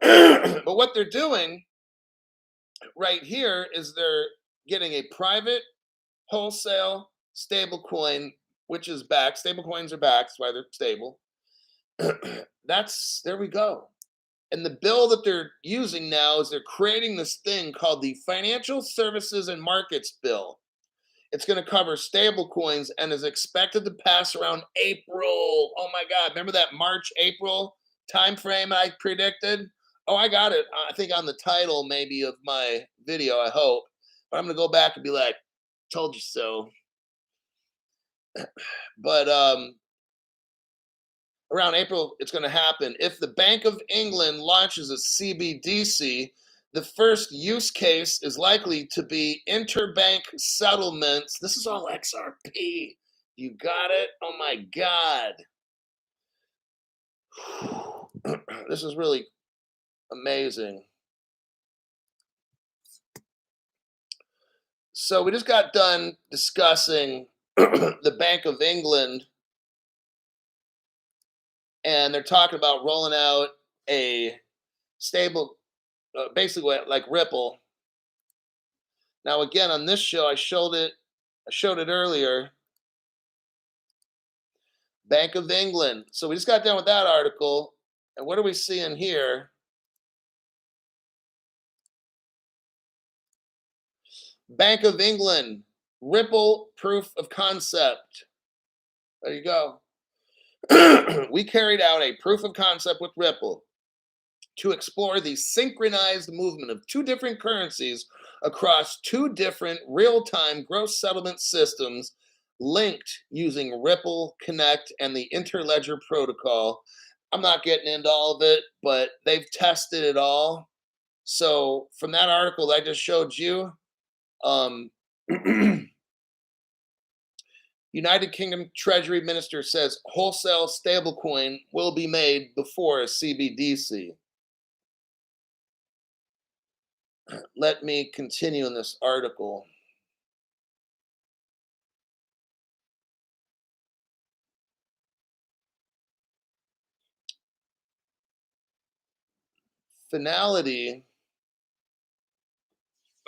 S1: But what they're doing right here is they're getting a private wholesale stablecoin, which is back. Stablecoins are back. That's why they're stable. There we go. And the bill that they're using now is they're creating this thing called the Financial Services and Markets Bill. It's going to cover stable coins and is expected to pass around April. Oh my God. Remember that March, April time frame I predicted? Oh, I got it. I think on the title maybe of my video, I hope. But I'm going to go back and be like, told you so. But around April, it's going to happen. If the Bank of England launches a CBDC, the first use case is likely to be interbank settlements. This is all XRP. You got it? Oh my God. This is really amazing. So we just got done discussing the Bank of England, and they're talking about rolling out a stable, basically like Ripple. Now, again, on this show, I showed it earlier. Bank of England. So we just got done with that article. And what are we seeing here? Bank of England, Ripple proof of concept. There you go. We carried out a proof of concept with Ripple to explore the synchronized movement of two different currencies across two different real-time gross settlement systems linked using Ripple Connect and the Interledger protocol. I'm not getting into all of it, but they've tested it all. So from that article that I just showed you, United Kingdom Treasury Minister says wholesale stablecoin will be made before a CBDC. Let me continue in this article. Finality.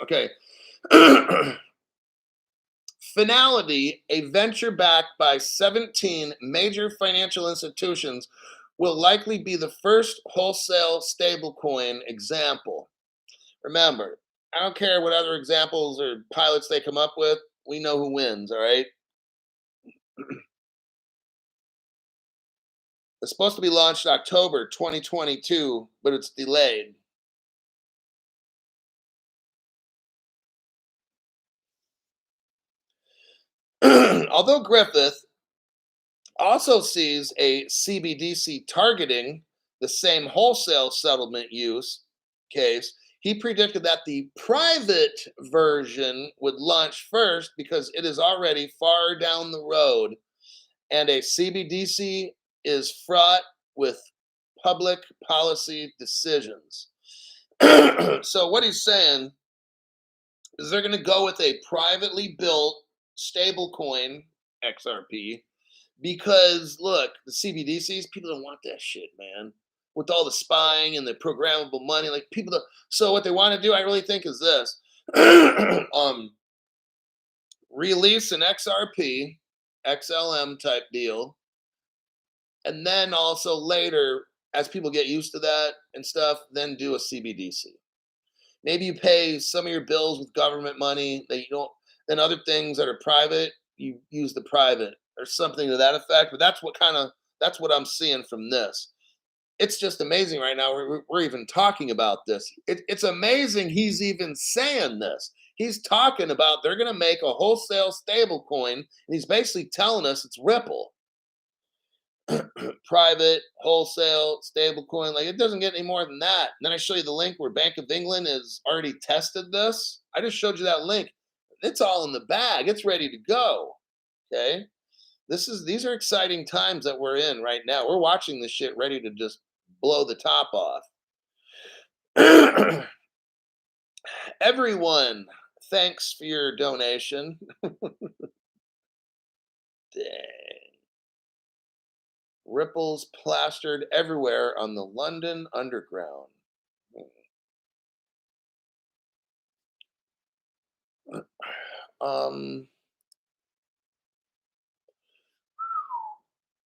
S1: Okay. Finality, a venture backed by 17 major financial institutions, will likely be the first wholesale stablecoin example. Remember, I don't care what other examples or pilots they come up with. We know who wins, all right? It's supposed to be launched October 2022, but it's delayed. Although Griffith also sees a CBDC targeting the same wholesale settlement use case, he predicted that the private version would launch first because it is already far down the road and a CBDC is fraught with public policy decisions. So, what he's saying is they're going to go with a privately built stablecoin XRP because look, the CBDCs, people don't want that shit, man. With all the spying and the programmable money, like people don't. So what they want to do, I really think, is this: release an XRP, XLM type deal, and then also later, as people get used to that and stuff, then do a CBDC. Maybe you pay some of your bills with government money that you don't. Then other things that are private, you use the private or something to that effect. But that's what I'm seeing from this. It's just amazing right now. We're even talking about this. It's amazing he's even saying this. He's talking about they're going to make a wholesale stable coin, and he's basically telling us it's Ripple. Private, wholesale, stable coin. Like it doesn't get any more than that. And then I show you the link where Bank of England has already tested this. I just showed you that link. It's all in the bag. It's ready to go. Okay. These are exciting times that we're in right now. We're watching this shit ready to just blow the top off. Everyone, thanks for your donation. Dang. Ripples plastered everywhere on the London Underground. Um,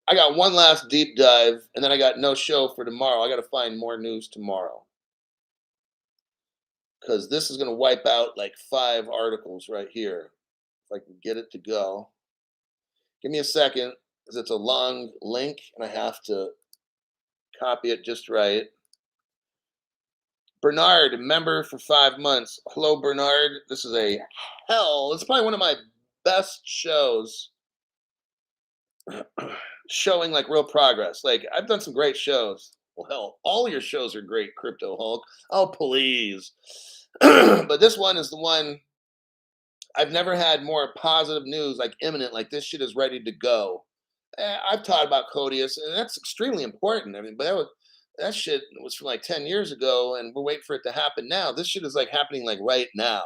S1: I got one last deep dive, and then I got no show for tomorrow. I got to find more news tomorrow because this is going to wipe out like 5 articles right here. If I can get it to go. Give me a second because it's a long link and I have to copy it just right. Bernard, member for 5 months. Hello, Bernard. This is a hell. It's probably one of my best shows. Showing like real progress. Like I've done some great shows. Well, hell, all your shows are great, Crypto Hulk. Oh, please. But this one is the one I've never had more positive news, like imminent, like this shit is ready to go. I've taught about Codius, and that's extremely important. I mean, but that shit was from like 10 years ago, and we're waiting for it to happen now. This shit is like happening like right now.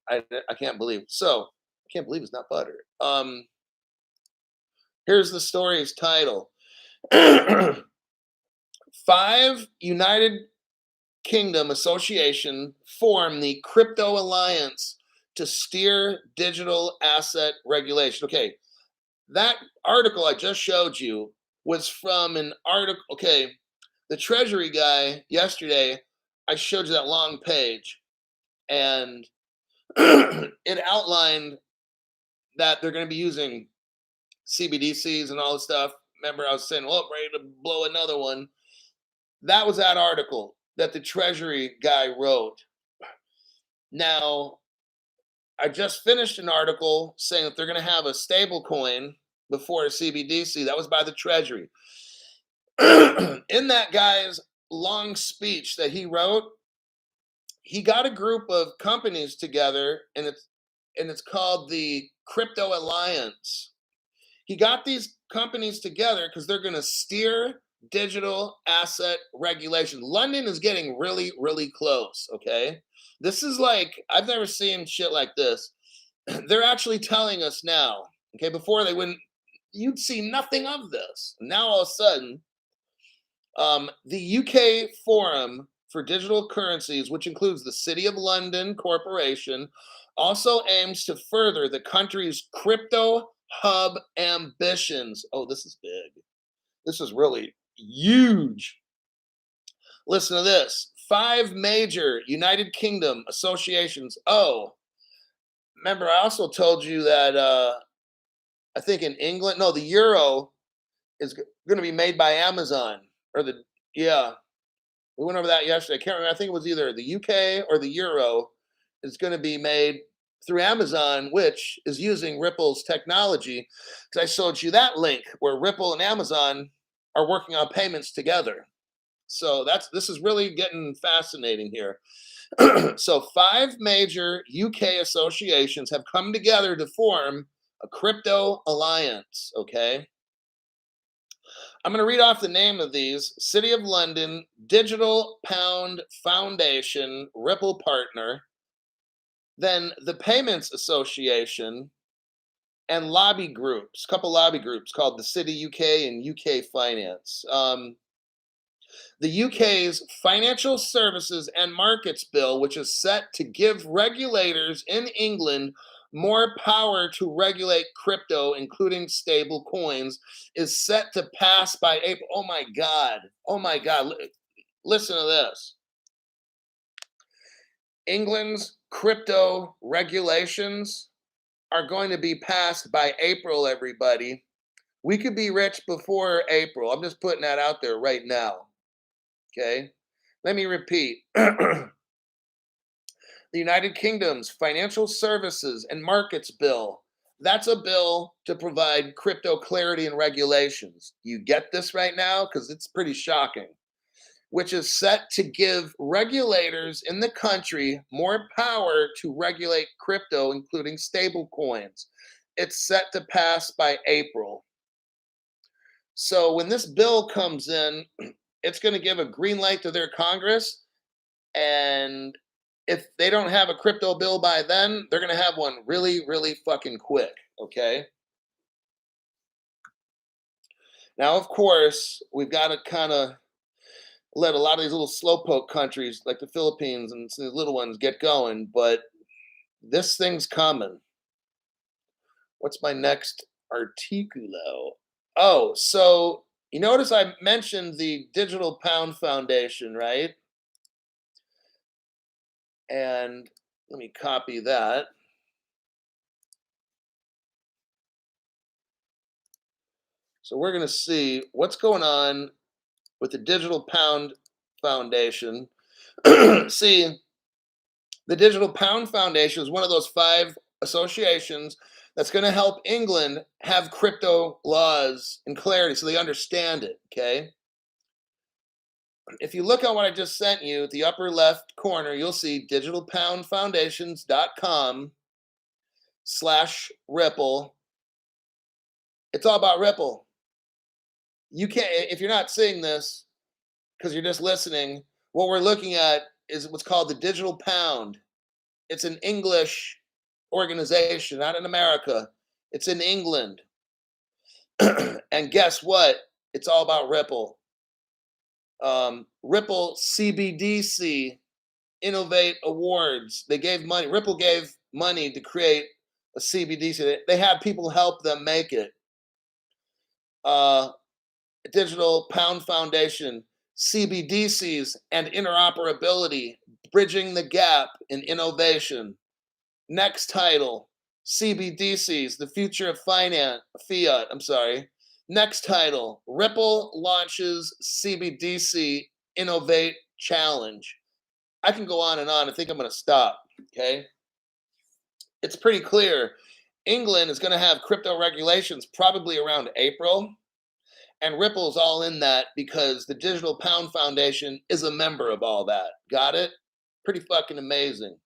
S1: I can't believe. So I can't believe it's not butter. Here's the story's title. 5 United Kingdom association form the Crypto Alliance to steer digital asset regulation. Okay, that article I just showed you was from an article. Okay, the Treasury guy yesterday, I showed you that long page, and it outlined that they're going to be using CBDCs and all this stuff. Remember, I was saying, well, ready to blow another one. That was that article that the Treasury guy wrote. Now, I just finished an article saying that they're going to have a stable coin before a CBDC. That was by the Treasury. In that guy's long speech that he wrote, he got a group of companies together, and it's called the Crypto Alliance. He got these companies together because they're going to steer digital asset regulation. London is getting really, really close. Okay. This is like, I've never seen shit like this. They're actually telling us now. Okay. Before they wouldn't, you'd see nothing of this. Now all of a sudden, the UK Forum for Digital Currencies, which includes the City of London Corporation, also aims to further the country's crypto hub ambitions. Oh, this is big. This is really huge. Listen to this. 5 major United Kingdom associations. Oh, remember, I also told you that I think in England, no, the euro is going to be made by Amazon or the, yeah, we went over that yesterday. I can't remember. I think it was either the UK or the euro is going to be made through Amazon, which is using Ripple's technology. Because I showed you that link where Ripple and Amazon are working on payments together. So this is really getting fascinating here. So 5 major UK associations have come together to form a crypto alliance. Okay. I'm going to read off the name of these: City of London, Digital Pound Foundation, Ripple Partner, then the Payments Association, and lobby groups, a couple lobby groups called the City UK and UK Finance. The UK's Financial Services and Markets Bill, which is set to give regulators in England more power to regulate crypto, including stable coins, is set to pass by April. Oh my God. Oh my God. Listen to this. England's crypto regulations are going to be passed by April, everybody. We could be rich before April. I'm just putting that out there right now. Okay. Let me repeat. The United Kingdom's Financial Services and Markets Bill. That's a bill to provide crypto clarity and regulations. You get this right now? Because it's pretty shocking. Which is set to give regulators in the country more power to regulate crypto, including stable coins. It's set to pass by April. So when this bill comes in, it's going to give a green light to their Congress. And if they don't have a crypto bill by then, they're going to have one really, really fucking quick. Okay. Now, of course, we've got to kind of let a lot of these little slowpoke countries like the Philippines and some of the little ones get going, but this thing's coming. What's my next articulo? Oh, so you notice I mentioned the Digital Pound Foundation, right? And let me copy that. So we're going to see what's going on with the Digital Pound Foundation. See, the Digital Pound Foundation is one of those 5 associations that's going to help England have crypto laws and clarity so they understand it. Okay. If you look at what I just sent you at the upper left corner, you'll see digitalpoundfoundations.com/Ripple. It's all about Ripple. You can't, if you're not seeing this because you're just listening, what we're looking at is what's called the Digital Pound. It's an English organization, not in America. It's in England. And guess what? It's all about Ripple. Ripple CBDC Innovate Awards. They gave money. Ripple gave money to create a CBDC. They had people help them make it. Digital Pound Foundation, CBDCs and interoperability, bridging the gap in innovation. Next title, CBDCs, the future of finance, fiat, I'm sorry. Next title, Ripple launches CBDC Innovate Challenge. I can go on and on. I think I'm going to stop, okay? It's pretty clear. England is going to have crypto regulations probably around April. And Ripple's all in that because the Digital Pound Foundation is a member of all that. Got it? Pretty fucking amazing.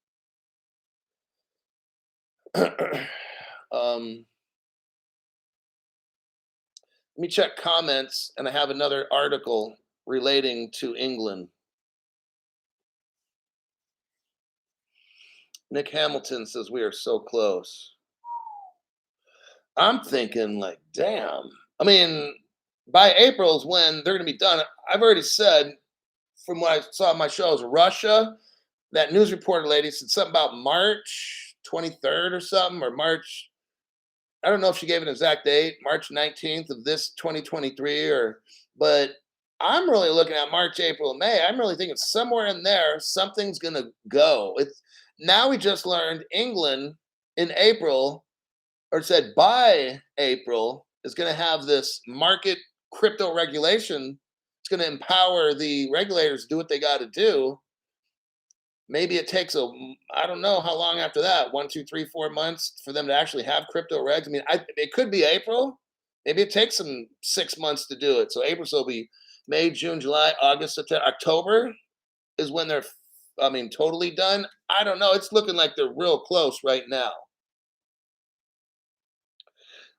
S1: Let me check comments, and I have another article relating to England. Nick Hamilton says we are so close. I'm thinking like, damn. I mean, by April is when they're going to be done. I've already said from what I saw on my shows, Russia, that news reporter lady said something about March 23rd or something, or March, I don't know if she gave an exact date, March 19th of this 2023, but I'm really looking at March, April, May. I'm really thinking somewhere in there, something's gonna go. It's now we just learned England in April, or said by April, is gonna have this market crypto regulation. It's gonna empower the regulators to do what they gotta do. Maybe it takes I don't know how long after that, 1, 2, 3, 4 months for them to actually have crypto regs. I mean, it could be April. Maybe it takes them 6 months to do it. So April, so it'll be May, June, July, August, September, October is when they're, I mean, totally done. I don't know. It's looking like they're real close right now.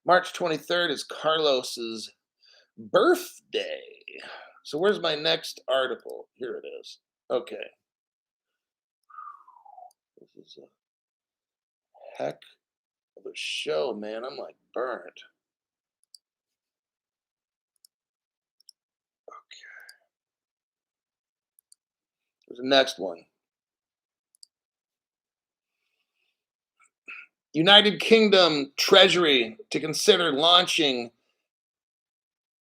S1: March 23rd is Carlos's birthday. So where's my next article? Here it is. Okay. This is a heck of a show, man. I'm like burnt. There's the next one. United Kingdom Treasury to consider launching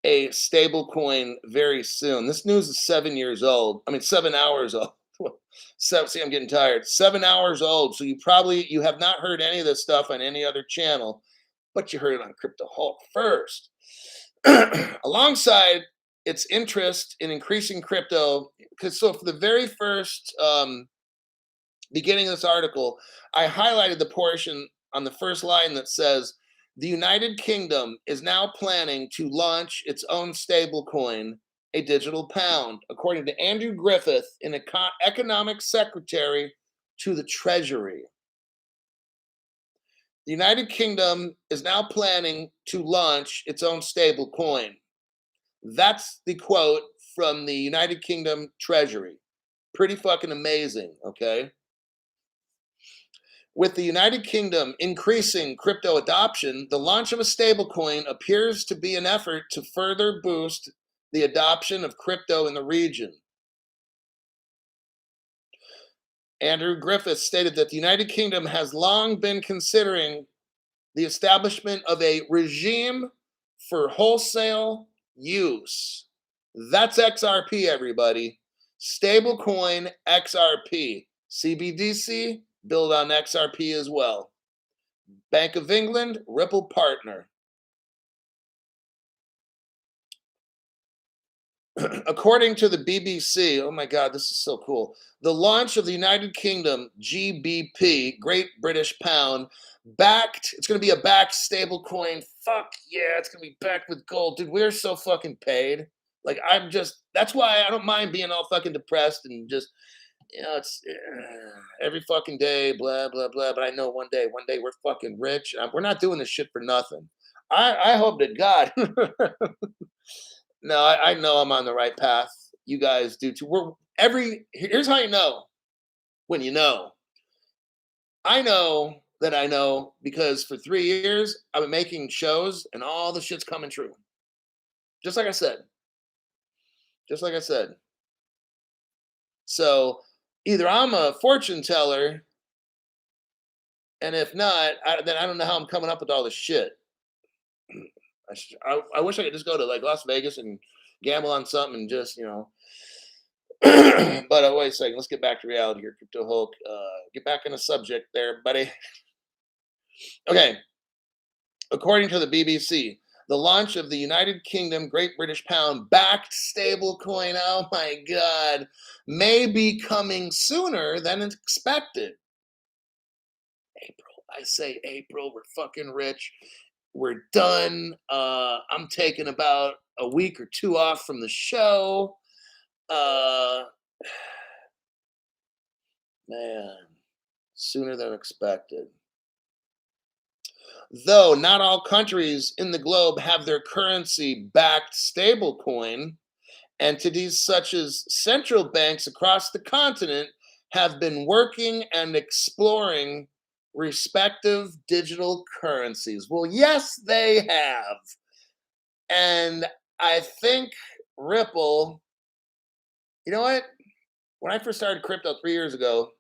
S1: a stablecoin very soon. This news is 7 years old. I mean, 7 hours old. So, see, I'm getting tired. 7 hours old. So you have not heard any of this stuff on any other channel, but you heard it on Crypto Hulk first. Alongside its interest in increasing crypto, because so for the very first beginning of this article, I highlighted the portion on the first line that says the United Kingdom is now planning to launch its own stablecoin, a digital pound, according to Andrew Griffith, an economic secretary to the Treasury. The United Kingdom is now planning to launch its own stablecoin. That's the quote from the United Kingdom Treasury. Pretty fucking amazing, okay? With the United Kingdom increasing crypto adoption, the launch of a stablecoin appears to be an effort to further boost the adoption of crypto in the region. Andrew Griffith stated that the United Kingdom has long been considering the establishment of a regime for wholesale use. That's XRP, everybody. Stablecoin XRP. CBDC, build on XRP as well. Bank of England, Ripple partner. According to the BBC, oh my God, this is so cool. The launch of the United Kingdom GBP, Great British Pound, it's going to be a backed stable coin. Fuck yeah, it's going to be backed with gold. Dude, we're so fucking paid. Like, that's why I don't mind being all fucking depressed and just, it's every fucking day, blah, blah, blah. But I know one day we're fucking rich. We're not doing this shit for nothing. I hope that God. No, I know I'm on the right path. You guys do too. Here's how you know when you know. I know that I know because for 3 years I've been making shows and all the shit's coming true. Just like I said. Just like I said. So either I'm a fortune teller, and if not, then I don't know how I'm coming up with all this shit. I wish I could just go to like Las Vegas and gamble on something and just, but wait a second. Let's get back to reality here, Crypto Hulk. Get back in the subject there, buddy. Okay. According to the BBC, the launch of the United Kingdom Great British Pound backed stablecoin, oh my God, may be coming sooner than expected. April. I say April. We're fucking rich. We're done. I'm taking about a week or two off from the show. Man, sooner than expected. Though not all countries in the globe have their currency backed stablecoin, entities such as central banks across the continent have been working and exploring respective digital currencies. Well, yes, they have. And I think Ripple, you know what? When I first started crypto 3 years ago,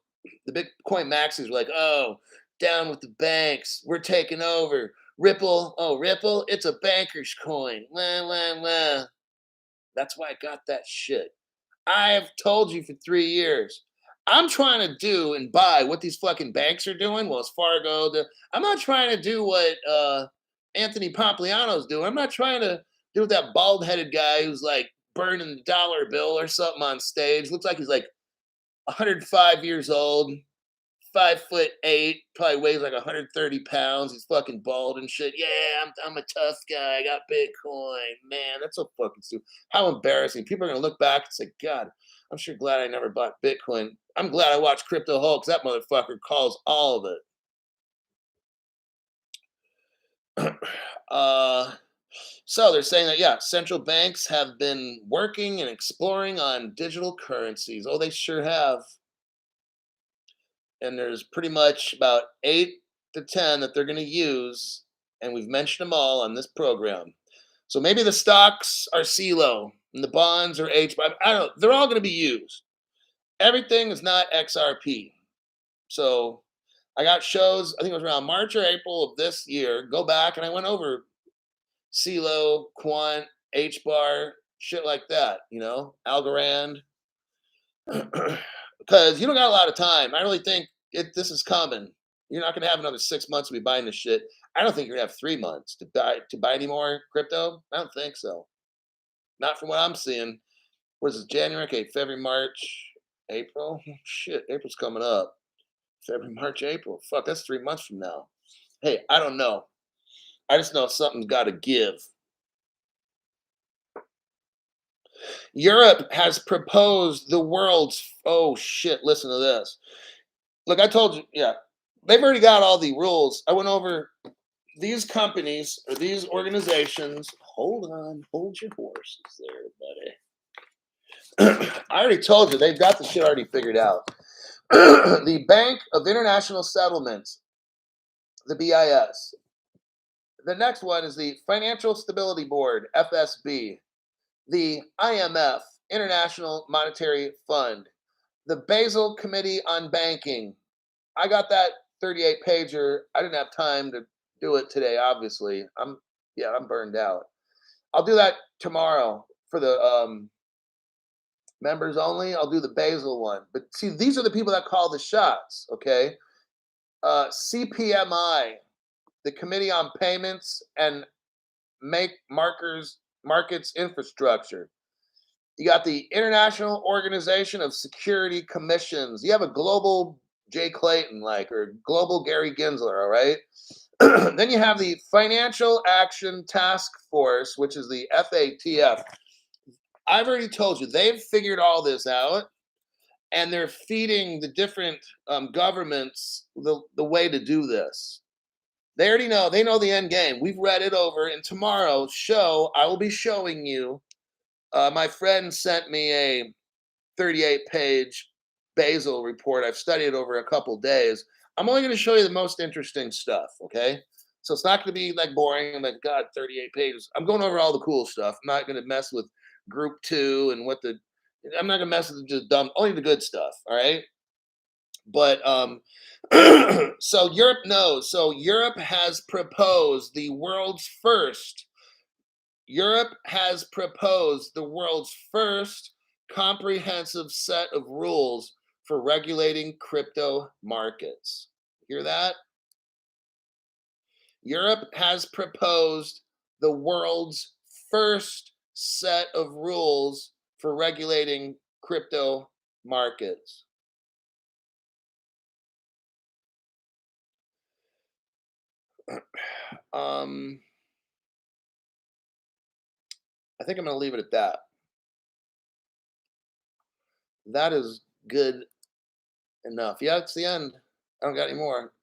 S1: the Bitcoin maxis were like, oh, down with the banks. We're taking over. Ripple, it's a banker's coin. Wah, wah, wah. That's why I got that shit. I have told you for 3 years. I'm trying to do and buy what these fucking banks are doing. Wells Fargo. I'm not trying to do what Anthony Pompliano's doing. I'm not trying to do what that bald headed guy who's like burning the dollar bill or something on stage. Looks like he's like 105 years old, 5'8", probably weighs like 130 pounds. He's fucking bald and shit. Yeah, I'm a tough guy. I got Bitcoin. Man, that's so fucking stupid. How embarrassing. People are gonna look back and say, God, I'm sure glad I never bought Bitcoin. I'm glad I watched Crypto Hulk. That motherfucker calls all of it. So they're saying that, yeah, central banks have been working and exploring on digital currencies. Oh, they sure have. And there's pretty much about 8 to 10 that they're going to use, and we've mentioned them all on this program. So maybe the stocks are CELO and the bonds are H. I don't know. They're all going to be used. Everything is not XRP. So I got shows. I think it was around March or April of this year. Go back and I went over CELO, Quant, H bar, shit like that. Algorand. Because you don't got a lot of time. I really think this is coming. You're not going to have another 6 months to be buying this shit. I don't think you're going to have 3 months to buy any more crypto. I don't think so. Not from what I'm seeing. What is it, January? Okay, February, March, April. Shit, April's coming up. February, March, April. Fuck, that's 3 months from now. Hey, I don't know. I just know something's got to give. Europe has proposed the world's. Oh shit! Listen to this. Look, I told you. Yeah, they've already got all the rules. I went over these companies or these organizations. Hold on, hold your horses there, buddy. I already told you they've got the shit already figured out. The Bank of International Settlements, the BIS. The next one is the Financial Stability Board, FSB. The IMF, International Monetary Fund. The Basel Committee on Banking. I got that 38 pager. I didn't have time to do it today, obviously. I'm burned out. I'll do that tomorrow for the members only. I'll do the Basel one. But see, these are the people that call the shots, okay? CPMI, the Committee on Payments and Markets Infrastructure. You got the International Organization of Security Commissions. You have a global Jay Clayton, or global Gary Gensler, all right? Then you have the Financial Action Task Force, which is the FATF. I've already told you, they've figured all this out, and they're feeding the different governments the way to do this. They already know. They know the end game. We've read it over. And tomorrow's show, I will be showing you. My friend sent me a 38-page Basel report. I've studied it over a couple days. I'm only going to show you the most interesting stuff, okay? So it's not going to be like boring. I'm like, God, 38 pages. I'm going over all the cool stuff. I'm not going to mess with group 2 and I'm not going to mess with just dumb, only the good stuff, all right? But so Europe knows. So Europe has proposed the world's first comprehensive set of rules for regulating crypto markets. Hear that? Europe has proposed the world's first set of rules for regulating crypto markets. I think I'm going to leave it at that. That is good enough. Yeah, it's the end. I don't got any more.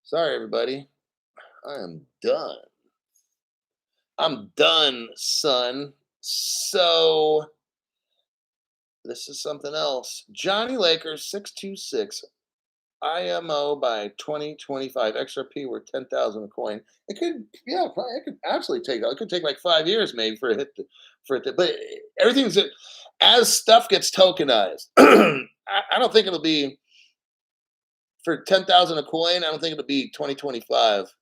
S1: Sorry, everybody. I am done. I'm done, son. So this is something else. Johnny Lakers 626 IMO by 2025. XRP worth 10,000 a coin. It could, yeah, probably, it could absolutely take. It could take like 5 years maybe for it to. But everything's as stuff gets tokenized. I don't think it'll be for 10,000 a coin. I don't think it'll be 2025.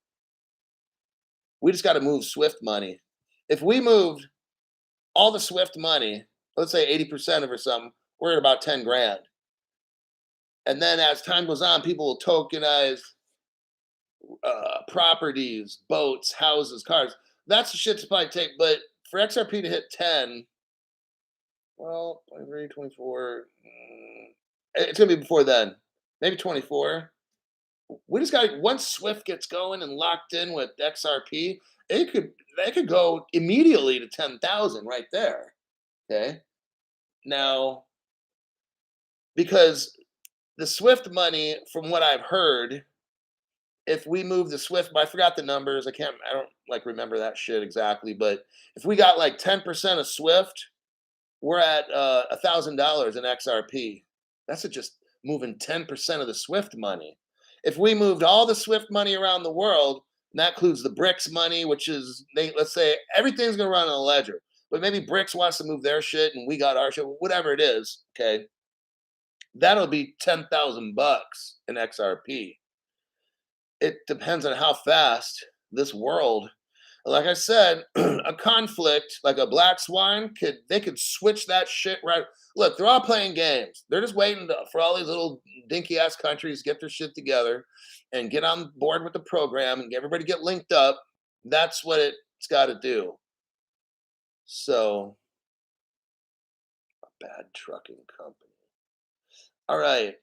S1: We just got to move Swift money. If we moved all the Swift money, let's say 80% of or something, we're at about 10 grand. And then as time goes on, people will tokenize properties, boats, houses, cars. That's the shit to probably take. But for XRP to hit 10, well, 23, 24, it's going to be before then. Maybe 24. We just got once Swift gets going and locked in with XRP, they could go immediately to 10,000 right there. Okay. Now, because the Swift money, from what I've heard, if we move the Swift, I forgot the numbers. I don't like remember that shit exactly. But if we got like 10% of Swift, we're at $1,000 in XRP. That's just moving 10% of the Swift money. If we moved all the Swift money around the world, and that includes the BRICS money, which is let's say everything's gonna run on a ledger, but maybe BRICS wants to move their shit and we got our shit, whatever it is. Okay, that'll be $10,000 in XRP. It depends on how fast this world, like I said, a conflict like a black swan could switch that shit right. Look, they're all playing games. They're just waiting for all these little dinky ass countries to get their shit together and get on board with the program and everybody get linked up. That's what it's got to do. So, a bad trucking company. All right.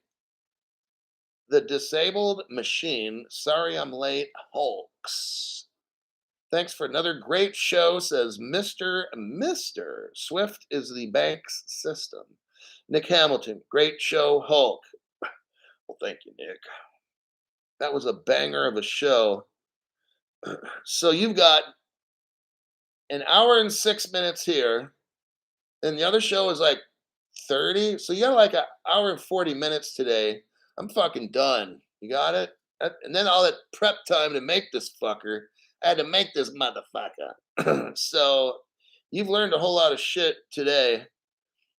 S1: The disabled machine. Sorry I'm late. Hulks. Thanks for another great show, says Mr. Swift is the bank's system. Nick Hamilton, great show, Hulk. Well, thank you, Nick. That was a banger of a show. So you've got an hour and 6 minutes here, and the other show is like 30. So you got like an hour and 40 minutes today. I'm fucking done. You got it? And then all that prep time to make this fucker. I had to make this motherfucker. So you've learned a whole lot of shit today.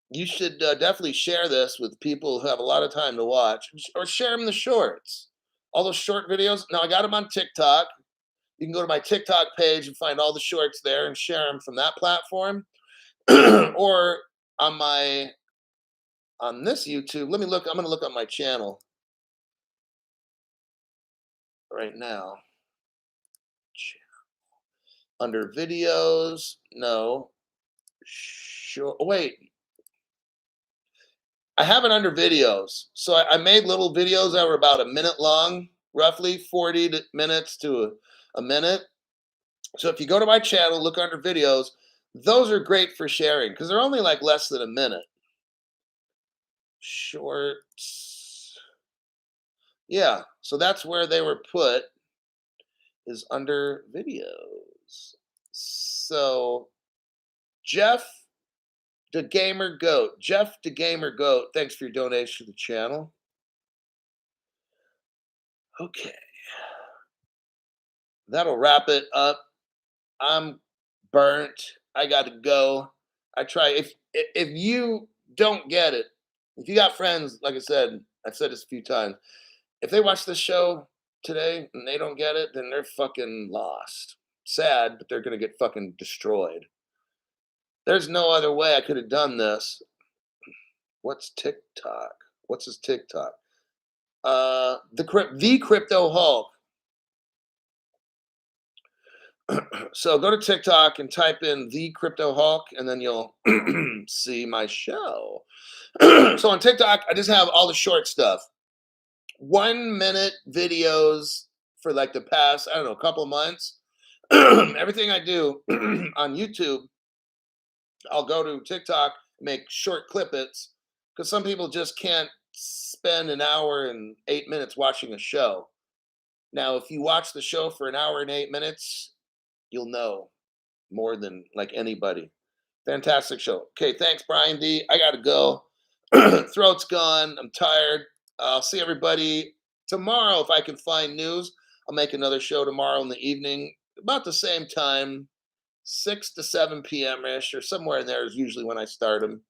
S1: You should definitely share this with people who have a lot of time to watch, or share them the shorts. All those short videos. Now I got them on TikTok. You can go to my TikTok page and find all the shorts there and share them from that platform, or on this YouTube. Let me look. I'm going to look on my channel right now. Under videos, no. Sure. Wait. I have it under videos. So I made little videos that were about a minute long, roughly 40 minutes to a minute. So if you go to my channel, look under videos, those are great for sharing because they're only like less than a minute. Shorts. Yeah, so that's where they were put, is under videos. So Jeff the Gamer Goat. Jeff the Gamer Goat, thanks for your donation to the channel. Okay. That'll wrap it up. I'm burnt. I got to go. I try. If you don't get it, if you got friends, like I said, I've said this a few times, if they watch this show today and they don't get it, then they're fucking lost. Sad, but they're gonna get fucking destroyed. There's no other way I could have done this. What's TikTok? What's his TikTok? The Crypto Hulk. So go to TikTok and type in The Crypto Hulk, and then you'll see my show. So on TikTok, I just have all the short stuff. 1 minute videos for like the past, I don't know, couple of months. Everything I do on YouTube, I'll go to TikTok, make short clippets, because some people just can't spend an hour and 8 minutes watching a show. Now, if you watch the show for an hour and 8 minutes, you'll know more than like anybody. Fantastic show. Okay, thanks, Brian D. I gotta go. Throat's gone. I'm tired. I'll see everybody tomorrow if I can find news. I'll make another show tomorrow in the evening, about the same time, 6 to 7 p.m. ish, or somewhere in there is usually when I start them.